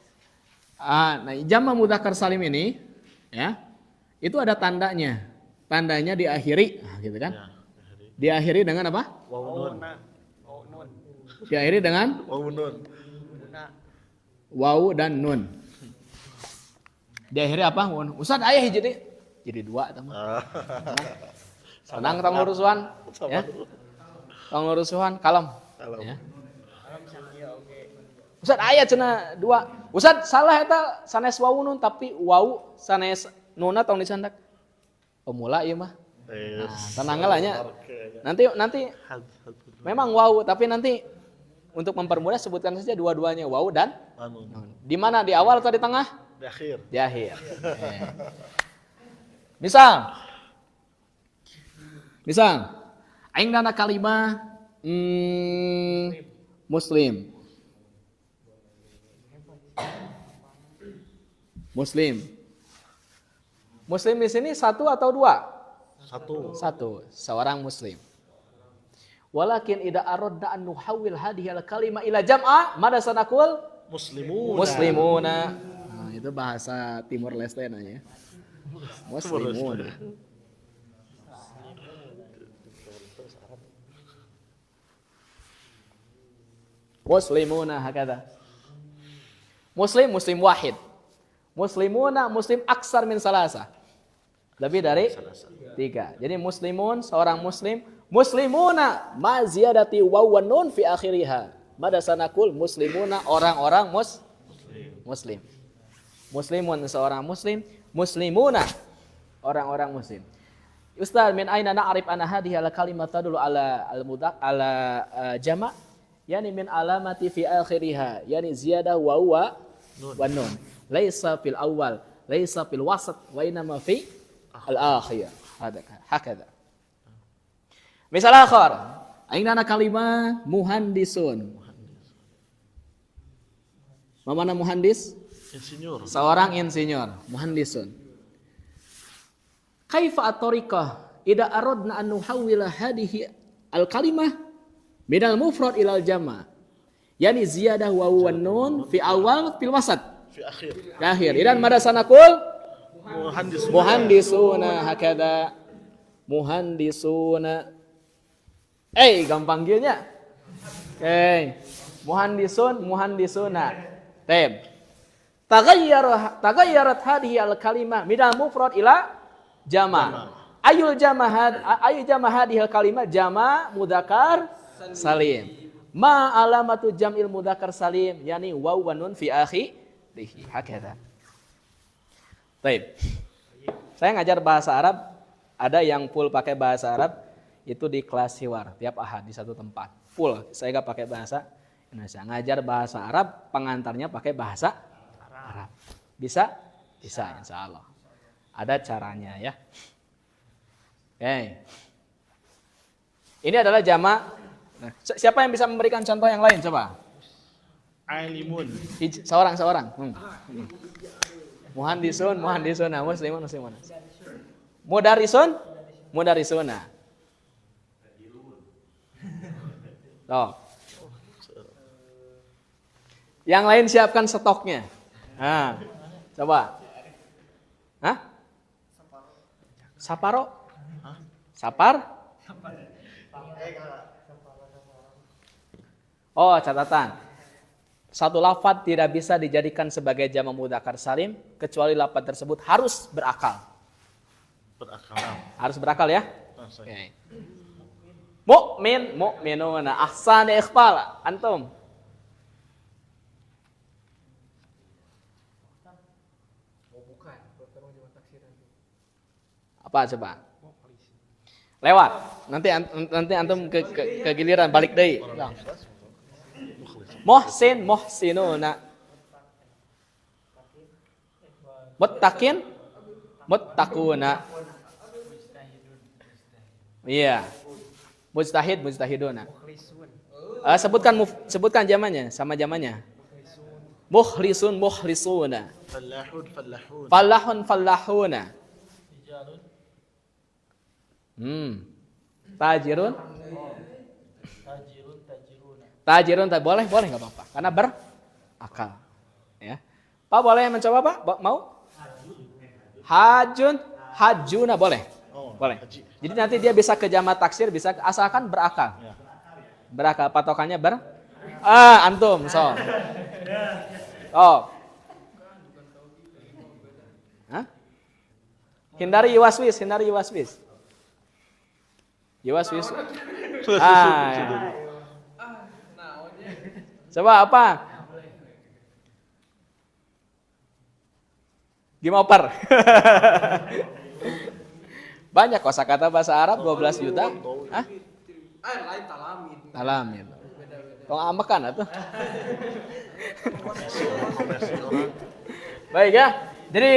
Nah, jamak mudzakkar salim ini ya, itu ada tandanya. Tandanya diakhiri, gitu kan? Diakhiri dengan apa? Waw nun. Diakhiri dengan Waw nun. waw dan nun. Diakhiri apa? Ustaz aya hiji deh. Jadi 2 teman. Senang tong lurusuhan. Ya. Tong lurusuhan kalem. Ya. Ustaz aya cenah 2. Ustaz salah eta sanes waw nun tapi waw sanes nunna tong disandak. Pemula ieu mah. Nah, tenang lah nya. Nanti memang waw tapi nanti untuk mempermudah sebutkan saja dua-duanya waw dan nun. Di mana, di awal atau di tengah? Di akhir. Misal Indana kalimah muslim. Muslim. Muslim di sini satu atau dua? Satu. Seorang muslim. Walakin idza aradna an nuhawwil hadhihi al-kalima ila jam'a, mada sanaqul? Muslimuna. Nah, itu bahasa Timur Leste namanya. Muslimuna. Muslimuna hakada. Muslim wahid. Muslimuna muslim aksar min salasa. Lebih dari 3. Jadi muslimun seorang muslim, muslimuna ma ziyadati waw wa nun fi akhiriha. Mada sanakul muslimuna orang-orang muslim. Muslimun seorang muslim, muslimuna orang-orang muslim. Ustaz, min aina na'rif anna hadhihi al-kalimah tadullu ala jama'? Yani min alamati fi akhiriha, yani ziyadah wa nun. Laisa fil awal, laisa fil wasat, wa inama fi al-akhir. Hakadha. Misal akhar, indana kalimah muhandisun. Mana muhandis? Insinyur. Seorang insinyur, muhandisun. Kaifa at-tariqah idza aradna an nuhawwila hadhihi al-kalimah minal mufrad ilal jama'. Yani ziyadah waw wan nun fi awal fil wasat. Fi akhir. Idan mada sanaqul? Muhandisuna hakada. Muhandisuna. Gampang gilnya. Muhandisuna. Taib. Taghayyarat hadhihi al-kalimah minal mufrad ila jama'. Ayu jama hadhihi al-kalimah jama' mudzakkar salim. Ma alamatu jam'il mudzakkar salim, yani waw wa nun fi akhirih. Hakadha. Baik. Saya ngajar bahasa Arab, ada yang full pakai bahasa Arab itu di kelas Hiwar tiap ahad di satu tempat. Full, saya enggak pakai bahasa Indonesia. Ngajar bahasa Arab, pengantarnya pakai bahasa Arab. Bisa? Bisa insyaallah. Ada caranya ya. Oke. Ini adalah jama'. Nah, siapa yang bisa memberikan contoh yang lain coba? Alimun. Seorang. Muhandisun, muslimun. Mudarisuna. Toh. Yang lain siapkan stoknya. Nah, coba. Hah? Saparo? Sapar? Oh, catatan. Satu lafaz tidak bisa dijadikan sebagai jamak mudzakkar salim kecuali lafaz tersebut harus berakal. Harus berakal ya? Okay. Mu'minuna ahsan ikhfal. Antum. Apa coba? Lewat. Nanti antum ke giliran balik deui. Muhsinuna. Muttaquna. Iya. Mujtahiduna. Sebutkan zamannya sama zamannya. Mukhlisuna. Fallahuna. Tajirun boleh nggak apa-apa karena berakal ya. Pak boleh mencoba Pak? Mau? Hajuna boleh. Jadi nanti dia bisa ke jamak taksir, bisa asalkan berakal. Berakal patokannya antum so. Oh. Hah? Hindari waswis. Yuwaswis. Ya. Coba apa? Gimoper. Banyak kosakata bahasa Arab 12 juta. Hah? Lain Talamin. Kau ambekan atuh. Baik ya. Jadi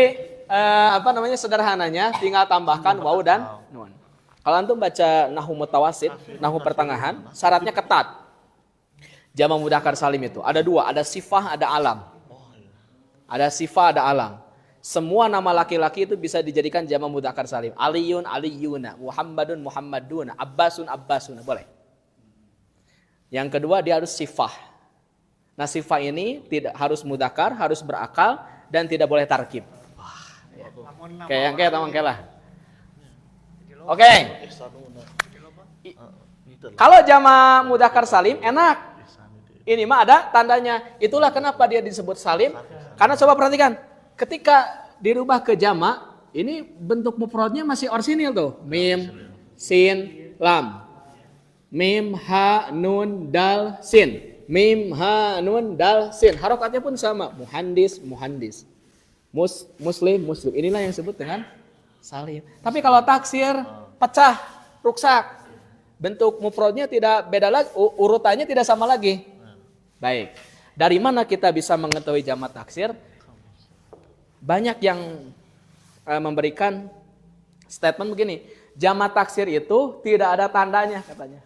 sederhananya tinggal tambahkan waw dan nun. Kalau antum baca nahwu mutawasid, nahwu pertengahan, syaratnya ketat. Jamak mudzakkar salim itu ada dua, ada sifah, ada alam. Ada sifah, ada alam. Semua nama laki-laki itu bisa dijadikan jamak mudzakkar salim. Aliyun, aliyuna, Muhammadun, muhammaduna, Abbasun, abbasuna, boleh. Yang kedua dia harus sifah. Nah sifah ini tidak harus mudzakkar, harus berakal dan tidak boleh tarkib. Kayak yang kayak tamang lah. Oke. Kalau jamak mudzakkar salim enak. Ini mah ada tandanya. Itulah kenapa dia disebut salim. Karena coba perhatikan, ketika dirubah ke jamak, ini bentuk mufradnya masih orsinil tuh. Mim, sin, lam. Mim, ha, nun, dal, sin. Mim, ha, nun, dal, sin. Harokatnya pun sama. Muhandis, muhandis. Muslim, muslim. Inilah yang disebut dengan salim. Tapi kalau taksir, pecah, ruksak. Bentuk mufradnya tidak beda lagi, urutannya tidak sama lagi. Baik. Dari mana kita bisa mengetahui jamak taksir? Banyak yang memberikan statement begini. Jamak taksir itu tidak ada tandanya katanya.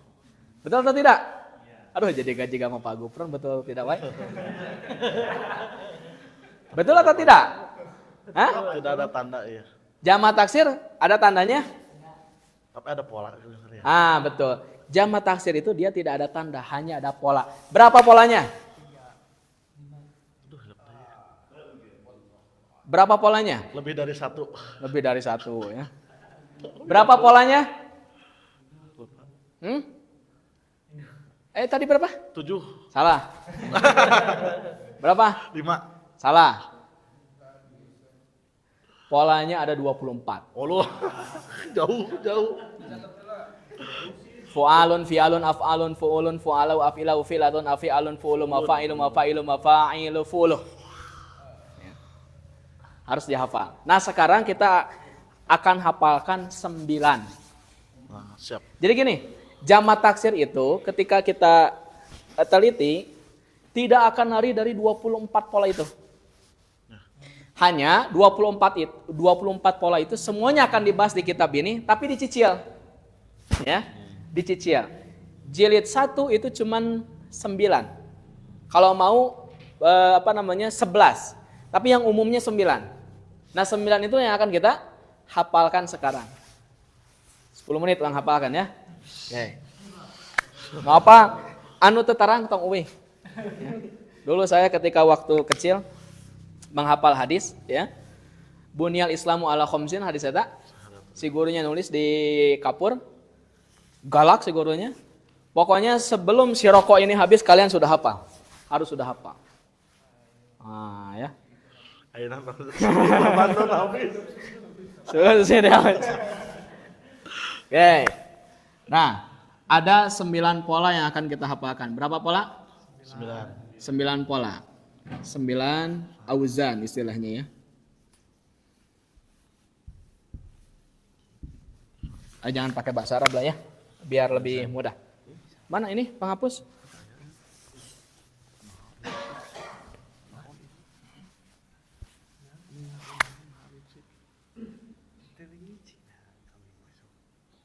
Betul atau tidak? Aduh jadi gaji sama Pak Gufron, betul tidak Wai? Betul atau tidak? Hah? Tidak ada tanda ya. Jamak taksir ada tandanya? Tapi ada pola. Ah betul. Jamak taksir itu dia tidak ada tanda, hanya ada pola. Berapa polanya? Berapa polanya? Lebih dari satu. Lebih dari satu ya. Berapa polanya? Tadi berapa? 7. Salah. Berapa? 5. Salah. Polanya ada 24. Oh lu. Jauh. Fu'alun, fi'alun, af'alun, fu'ulun, fu'alau, af'ilau, fi'latun, afi'alun, fu'ulu, mafa'ilu, mafa'ilu, mafa'ilu, fu'ulu. Ya. Harus dihafal. Nah sekarang kita akan hafalkan 9. Nah, siap. Jadi gini, jamak taksir itu ketika kita teliti, tidak akan lari dari 24 pola itu. Hanya 24 pola itu semuanya akan dibahas di kitab ini, tapi dicicil. Ya. Dicicil. Jilid 1 itu cuman 9. Kalau mau 11. Tapi yang umumnya 9. Nah 9 itu yang akan kita hafalkan sekarang. 10 menit lang hafalkan ya. Oke. Nggak apa, anu tetarang tong uwi. Ya. Dulu saya ketika waktu kecil menghafal hadis ya. Bunyal Islamu ala khamsin hadis eta. Si gurunya nulis di kapur. Galak si gurunya. Pokoknya sebelum si rokok ini habis kalian sudah hafal. Harus sudah hafal. Ah ya. Ayeuna bantu habis. Sudah. Oke. Nah, ada 9 pola yang akan kita hafalkan. Berapa pola? 9 pola. 9 auzan istilahnya ya. Jangan pakai bahasa Arab lah ya. Biar lebih mudah. Mana ini penghapus?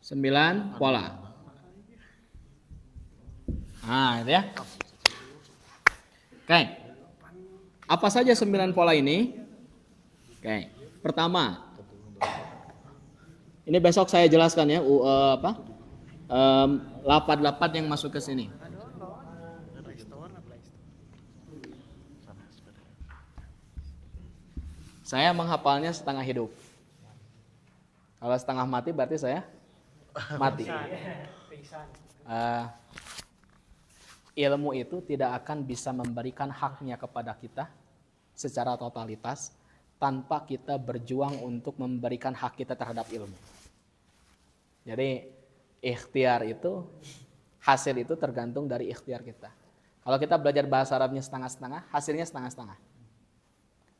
Sembilan pola. Nah, itu ya. Oke. Apa saja 9 pola ini? Oke. Pertama. Ini besok saya jelaskan ya, lapat-lapat yang masuk ke sini. Saya menghafalnya setengah hidup. Kalau setengah mati berarti saya mati. Ilmu itu tidak akan bisa memberikan haknya kepada kita secara totalitas tanpa kita berjuang untuk memberikan hak kita terhadap ilmu. Jadi ikhtiar itu, hasil itu tergantung dari ikhtiar kita. Kalau kita belajar bahasa Arabnya setengah-setengah, hasilnya setengah-setengah.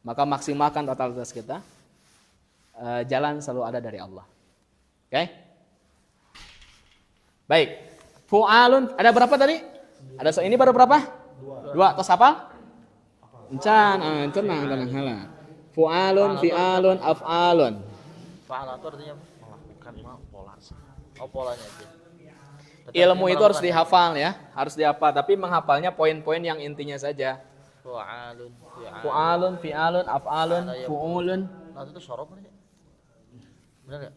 Maka maksimalkan totalitas kita, jalan selalu ada dari Allah. Oke? Baik. Fu'alun, ada berapa tadi? Ada ini baru berapa? 2. Terus apa? Encan, tenang halah. Fu'alun, fi'alun, af'alun. Fa'al itu artinya melakukan pola. Oh, polanya aja. Ilmu itu harus dihafal ya, harus dihafal. Tapi menghafalnya poin-poin yang intinya saja. Fu'alun, fi'alun. Fu'alun, fi'alun, af'alun, fu'ulun. Nah, itu sorof kan ya? Benar enggak?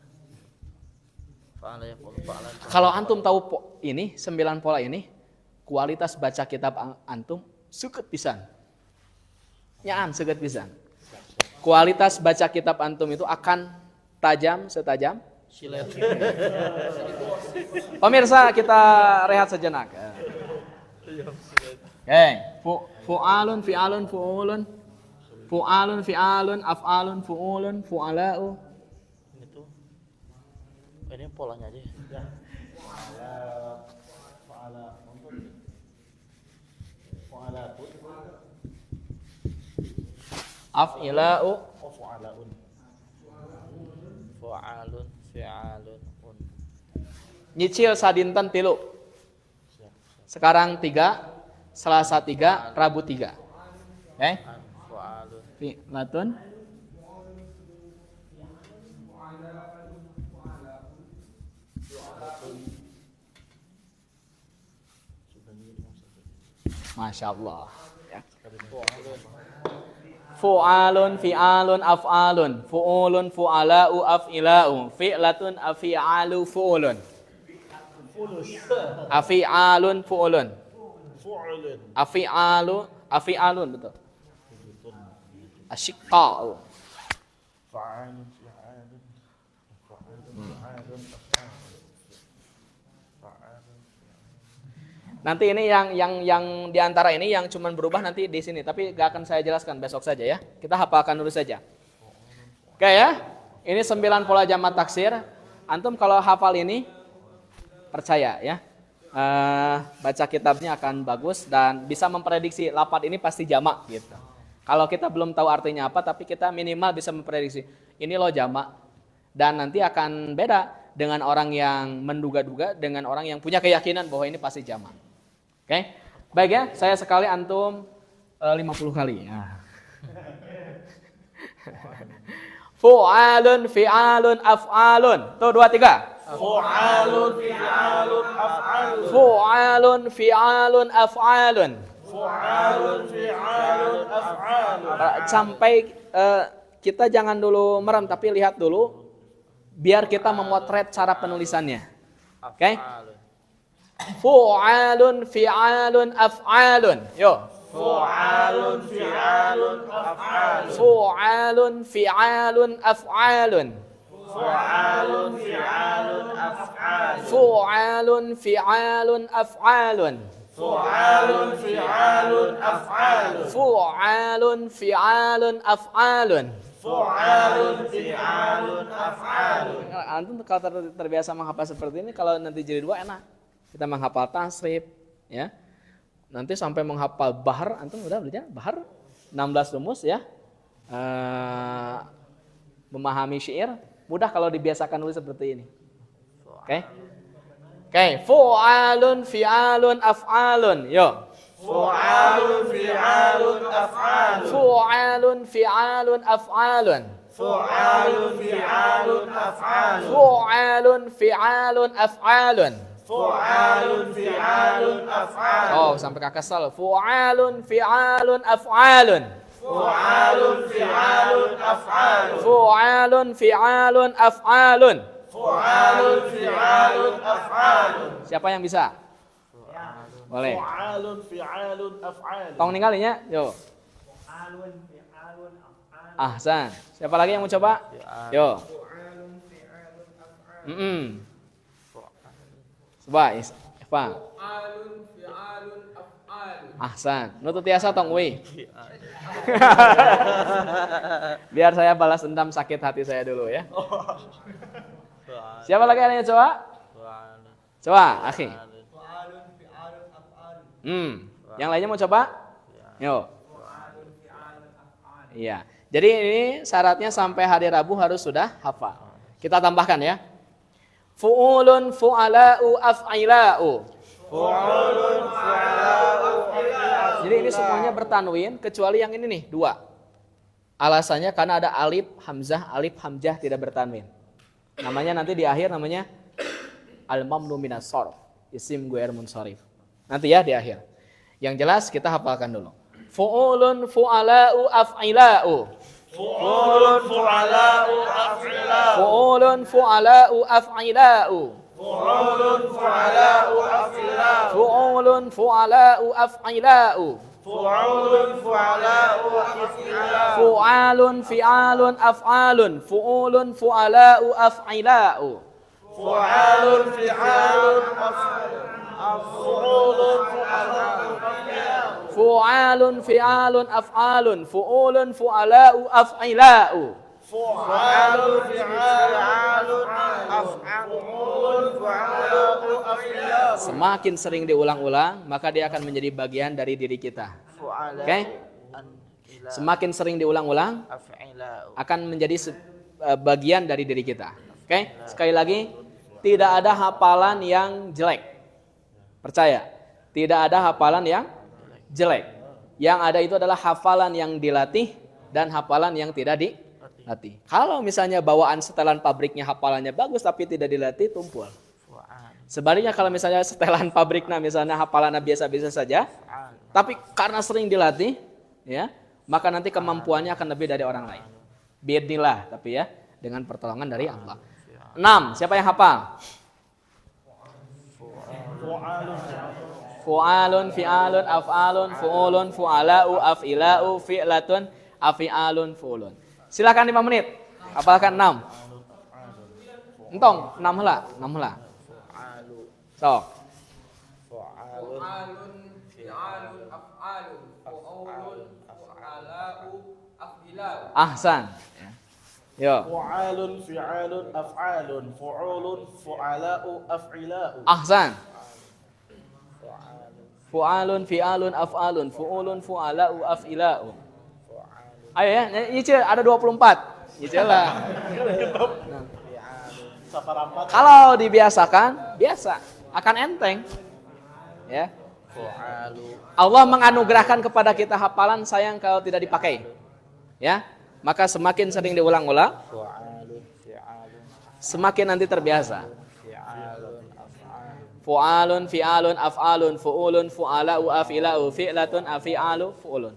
Fa'ala ya fa'alan. Kalau antum tahu ini 9 pola ini, kualitas baca kitab antum seukeut pisan. Nyaan seukeut pisan. Kualitas baca kitab antum itu akan tajam setajam silet. Pemirsa, kita rehat sejenak. Oke, fu'alun, fi'alun, fu'ulun. Fu'alun, fi'alun, af'alun, fu'ulun, fu'ala'u. Itu. Ini polanya aja. Ya. Af'ila'u. Fu'alun, fi'alun, Nyicil sadinten 3. Sekarang 3, Selasa 3, Rabu 3. Oke? fu'alun. Fi'latun. Masya Allah. Ya. Fu'alun, fi'alun, af'alun. Fu'ulun, fu'ala'u, af'ila'u. Fi'latun, afi'alu, fu'ulun. Afi'alun, fu'ulun. Afi'alun, betul. Asyiqa'u. Fa'alun, fi'alun. Nanti ini yang diantara ini yang cuman berubah nanti di sini, tapi gak akan saya jelaskan, besok saja ya. Kita hafalkan dulu saja. Oke ya, ini 9 pola jamak taksir. Antum kalau hafal ini, percaya ya, baca kitabnya akan bagus dan bisa memprediksi lafaz ini pasti jamak gitu. Kalau kita belum tahu artinya apa, tapi kita minimal bisa memprediksi ini loh jamak, dan nanti akan beda dengan orang yang menduga-duga dengan orang yang punya keyakinan bahwa ini pasti jamak. Oke, baik ya, saya sekali antum 50 kali. Ya. Fu'alun, fi'alun, af'alun. Tuh 2, 3. Fu'alun, fi'alun, af'alun. Fu'alun, fi'alun, af'alun. Fu'alun, fi'alun, af'alun. Sampai kita jangan dulu merem, tapi lihat dulu biar kita memotret cara penulisannya. Oke? Fu'alun, fi'alun, af'alun. Yo. Fu'alun, fi'alun, af'alun. Fu'alun, fi'alun, af'alun. Fu'alun, fi'alun, af'alun. Fu'alun, fi'alun, af'alun. Fu'alun, fi'alun, af'alun. Fu'alun, fi'alun, af'alun. Fu'alun, fi'alun, af'alun. Antum kalau terbiasa menghafal seperti ini, kalau nanti jadi 2 enak. Kita menghafal tasrif, ya. Nanti sampai menghafal bahar, antum udah belajar bahar 16 rumus ya. Memahami syair mudah kalau dibiasakan nulis seperti ini. Oke. Oke, fu'alun, fi'alun, af'alun. Yo. Fu'alun, fi'alun, af'alun. Fu'alun, fi'alun, af'alun. Fu'alun, fi'alun, af'alun. Fu'alun, fi'alun, af'alun. Fu'alun, fi'alun, af'alun. Oh, sampai kakak kesal. Fu'alun, fi'alun, af'alun. Fu'alun, fi'alun, af'alun. Fu'alun, fi'alun, af'alun. Fu'alun, fi'alun, af'alun. Siapa yang bisa? Boleh. Fu'alun, fi'alun, af'alun. Tong ninggalinya, yo. Ahsan. Siapa lagi yang mau coba? Yo. Coba, Eva. Ahsan. Nutut tiasa tong we. Biar saya balas dendam sakit hati saya dulu ya. Siapa lagi yang coba? Coba, akhi. Yang lainnya mau coba? Yo. Iya. Jadi ini syaratnya sampai hari Rabu harus sudah hafal. Kita tambahkan ya. Fu'ulun, fu'ala'u, af'ila'u. Fu'alun, fu'ala'u, af'ila'u. Jadi ini semuanya bertanwin kecuali yang ini nih, 2. Alasannya karena ada alif hamzah tidak bertanwin. Namanya nanti di akhir namanya al-mamnu minas sarf, isim ghair munsharif. Nanti ya di akhir. Yang jelas kita hafalkan dulu. Fu'ulun fu'ala'u af'ila'u. Fu'ulun fu'ala'u af'ila'u. Fu'ulun fu'ala'u af'ila'u. Fu'ulun fu'ala'u af'ila'u. Fu'ulun fu'ala'u af'ila'u. Fu'ulun fu'ala'u af'ila'u. Fu'alun fi'alun af'alun. Fu'ulun fu'ala'u af'ila'u. Fu'alun fi'alun af'ila'u. Fu'ulun fu'ala'u af'ila'u. Fu'alun fi'alun af'alun. Fu'ulun fu'ala'u af'ila'u. Fu'alun fi'alun af'alun. Fu'alun af'ila'u. Semakin sering diulang-ulang, maka dia akan menjadi bagian dari diri kita. Oke? Semakin sering diulang-ulang, akan menjadi bagian dari diri kita. Oke? Sekali lagi, tidak ada hafalan yang jelek. Percaya, tidak ada hafalan yang jelek. Yang ada itu adalah hafalan yang dilatih dan hafalan yang tidak dilatih. Kalau misalnya bawaan setelan pabriknya hafalannya bagus tapi tidak dilatih, tumpul. Sebaliknya kalau misalnya setelan pabriknya misalnya hafalannya biasa-biasa saja, tapi karena sering dilatih, ya, maka nanti kemampuannya akan lebih dari orang lain. Biidznillah, tapi ya dengan pertolongan dari Allah. 6. Siapa yang hafal? Fu'alun fi'alun af'alun fu'ulun fu'ala'u af'ila'u fi'latun afi'alun fu'ulun. Silakan 5 menit. Hafalkan 6. Entong 6 heula, 6 heula. Sok. Fu'alun fi'alun af'alun fu'ulun fu'ala'u af'ila'u. Ahsan. Yo. Fu'alun fi'alun af'alun fu'ulun fu'ala'u af'ila'u. Ahsan. Fu'alun fi'alun af'alun fu'ulun fu'ala'u af'ila'u. Ayo ya, nyicil ada 24. Nyicil lah. Kalau dibiasakan, biasa akan enteng. Ya. Allah menganugerahkan kepada kita hafalan, sayang kalau tidak dipakai. Ya. Maka semakin sering diulang-ulang, semakin nanti terbiasa. Fu'alun fi'alun af'alun fu'ulun fu'ala'u af'ila'u fi'latun afi'alu fu'ulun.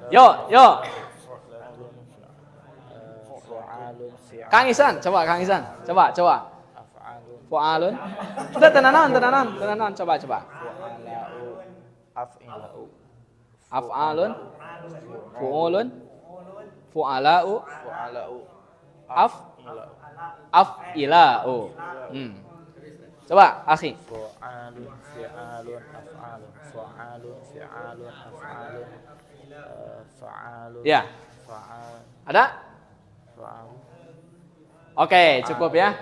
Yo. Kang Isan, coba Kang Isan. Coba. Fu'alun. Udah tenanan, coba. Af'alun fu'ulun fu'ala'u af'ila'u. Coba, akhi. Fu'alun fi'alun af'alun fu'alun fi'alun af'alun fa'alun. Ya. Ada? Oke, cukup ya.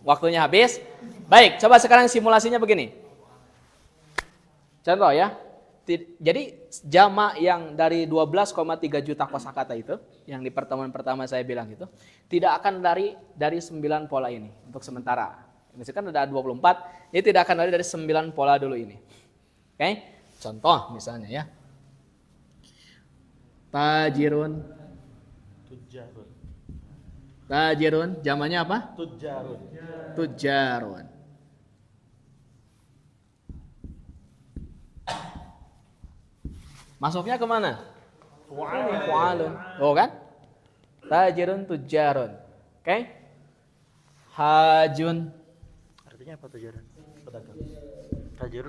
Waktunya habis. Baik, coba sekarang simulasinya begini. Contoh ya. Jadi jamak yang dari 12,3 juta kosakata itu, yang di pertemuan pertama saya bilang itu, tidak akan dari 9 pola ini untuk sementara. Misalkan ada 24, ini tidak akan dari 9 pola dulu ini. Oke? Contoh misalnya ya. Tajirun, jamannya apa? Tujarun. Masuknya kemana? Fu'alun. Oh kan? Tajirun tujarun. Oke? Hajun. Artinya apa tujarun?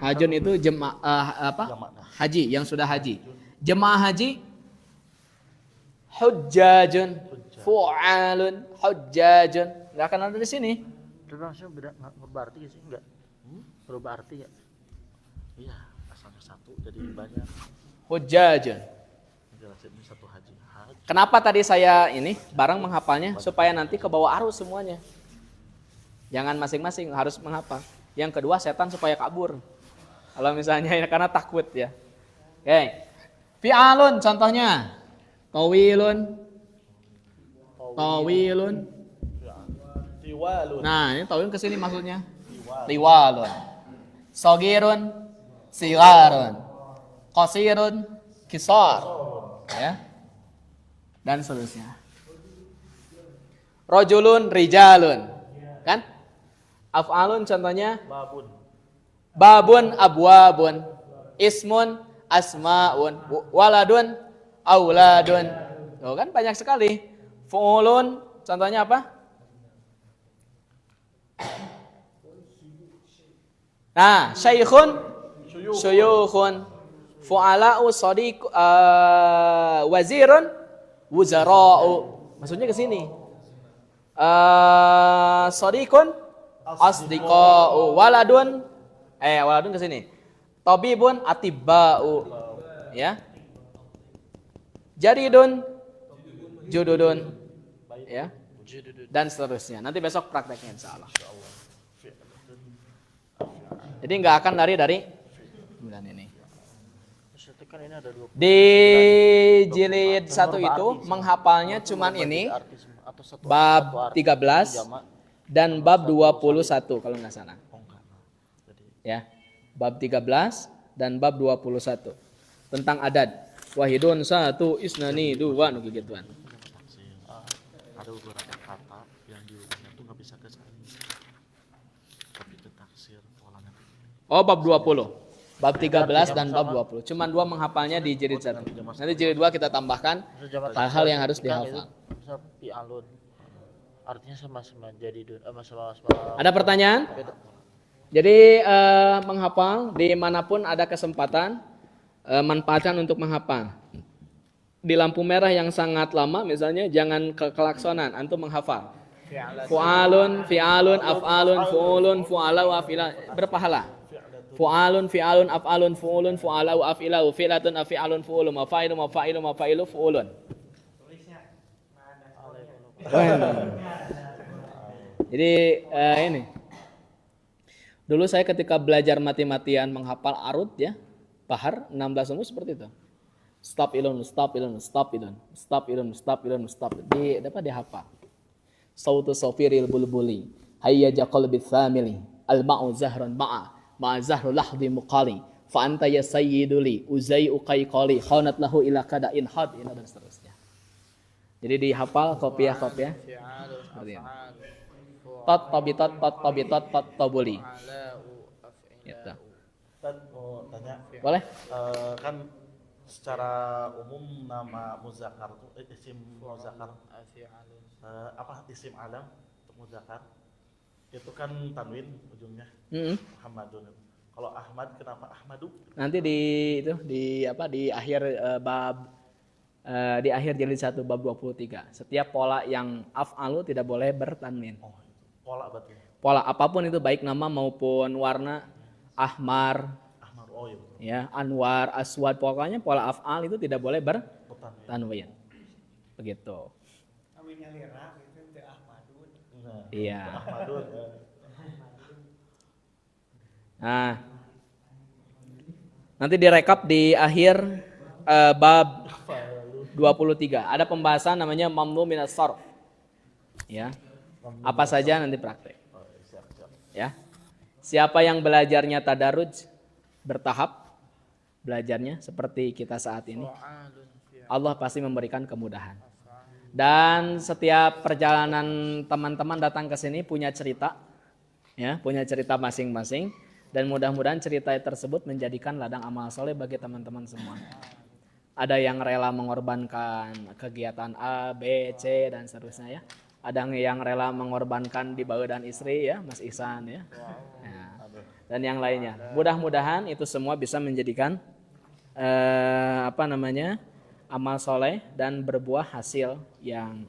Hajun itu haji, yang sudah haji. Jemaah haji. Hujjajun. Fu'alun. Hujjajun. Nggak akan ada di sini. Itu maksudnya berubah arti sih? Enggak. Berubah arti ya? Iya, asalnya satu jadi banyak. Hujjajun. Jelasin satu haji. Kenapa tadi saya ini bareng menghafalnya? Supaya nanti ke bawah arus semuanya. Jangan masing-masing, harus menghafal. Yang kedua, setan supaya kabur. Kalau misalnya karena takut ya. Oke. Fi'alun contohnya. Tawilun. Tiwalun. Nah, ini tawilun kesini maksudnya. Tiwalun. Sogirun. Sigarun. Qasirun. Kisar. Ya. dan seterusnya. Rojulun, rijalun, kan? Af'alun contohnya babun, abwabun, ismun, asmaun, waladun, auladun. Tuh kan banyak sekali. Fu'ulun contohnya apa? Nah, syaikhun, syuyukhun, fu'ala'u, sadiq, wazirun, wuzara'u. Maksudnya ke sini. Sadiqun, asdiqa'u, waladun ke sini. Tabibun, atibba'u. Ya. Jaridun, jududun. Ya. Dan seterusnya. Nanti besok prakteknya insyaallah. Jadi nggak akan lari dari 9 ini. Di jilid 1 itu menghafalnya cuman ini bab 13 dan bab 21 kalau nggak salah. Ya, bab 13 dan bab 21 tentang adad. Wahidun, satu, isnani, dua, gituan. Ada beberapa kata yang di rumahnya tuh nggak bisa ke sana. Tapi ke taksir polanya. Oh, bab 20. Bab 13 dan bab 20. Cuman 2 menghafalnya di jilid 1. Nanti jilid 2 kita tambahkan hal-hal yang harus dihafal. Fi'alun. Artinya sama-sama jadi sama-sama. Ada pertanyaan? Jadi menghafal dimanapun ada kesempatan, manfaatkan untuk menghafal. Di lampu merah yang sangat lama misalnya jangan kelaksonan, antum menghafal. Fu'alun, fi'alun, af'alun, fu'ulun, fu'ala wa af'ila, berpahala. Fu'alun, fi'alun, af'alun, fu'ulun, fu'ala wa af'ila, fi'latun, afi'alun, fu'ulun, mafa'ilu, mafa'ilu, mafa'ilu, fu'ulun. Jadi ini. Dulu saya ketika belajar mati-matian menghafal arut ya, bahar 16 rumus seperti itu. Stop ilun, stop ilun, stop ilun, stop ilun, stop ilun, stop. Dapat dihafal. Sautu safiril bulbuli, hayya qalbi thamili, al-ma'u zahrun ma'a zahru lahdi muqali, fa anta ya sayyiduli, uzai uqaiqali, khaunat lahu ila kada'in had, dan seterusnya. Jadi dihafal kopiah. Seperti ini. Tot tabitot, tot tabitot, tot tabuli. Gitu. Mau tanya. Boleh? Kan secara umum nama muzakkar itu isim muzakkar isim alam untuk muzakkar itu kan tanwin ujungnya Muhammadun. Kalau Ahmad kenapa Ahmadu? Nanti di akhir di akhir jilid 1 bab 23. Setiap pola yang af'alu tidak boleh bertanwin. Oh, pola berarti. Pola apapun itu baik nama maupun warna. Ahmar, oh iya. Ya, Anwar, Aswad, pokoknya pola af'al itu tidak boleh bertanwin. Begitu. Iya. Nah, nanti direkap di akhir bab 23. Ada pembahasan namanya mamnu minas sarf. Ya. Apa saja nanti praktek. Ya. Siapa yang belajarnya tadarruj bertahap belajarnya seperti kita saat ini, Allah pasti memberikan kemudahan. Dan setiap perjalanan teman-teman datang ke sini punya cerita, ya, punya cerita masing-masing, dan mudah-mudahan cerita tersebut menjadikan ladang amal soleh bagi teman-teman semua. Ada yang rela mengorbankan kegiatan A, B, C dan seterusnya ya. Ada yang rela mengorbankan di bawah dan istri ya, Mas Ihsan ya. Dan yang lainnya. Mudah-mudahan itu semua bisa menjadikan amal soleh dan berbuah hasil yang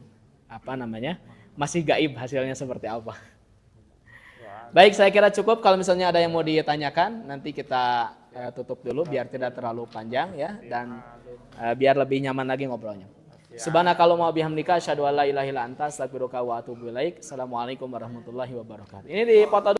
masih gaib hasilnya seperti apa. Baik, saya kira cukup. Kalau misalnya ada yang mau ditanyakan, nanti kita tutup dulu biar tidak terlalu panjang ya, dan biar lebih nyaman lagi ngobrolnya. Subhanakallahumma wa bihamdika asyhadu an la ilaha illa anta astaghfiruka wa atubu ilaik. Assalamualaikum warahmatullahi wabarakatuh. Ini dipoto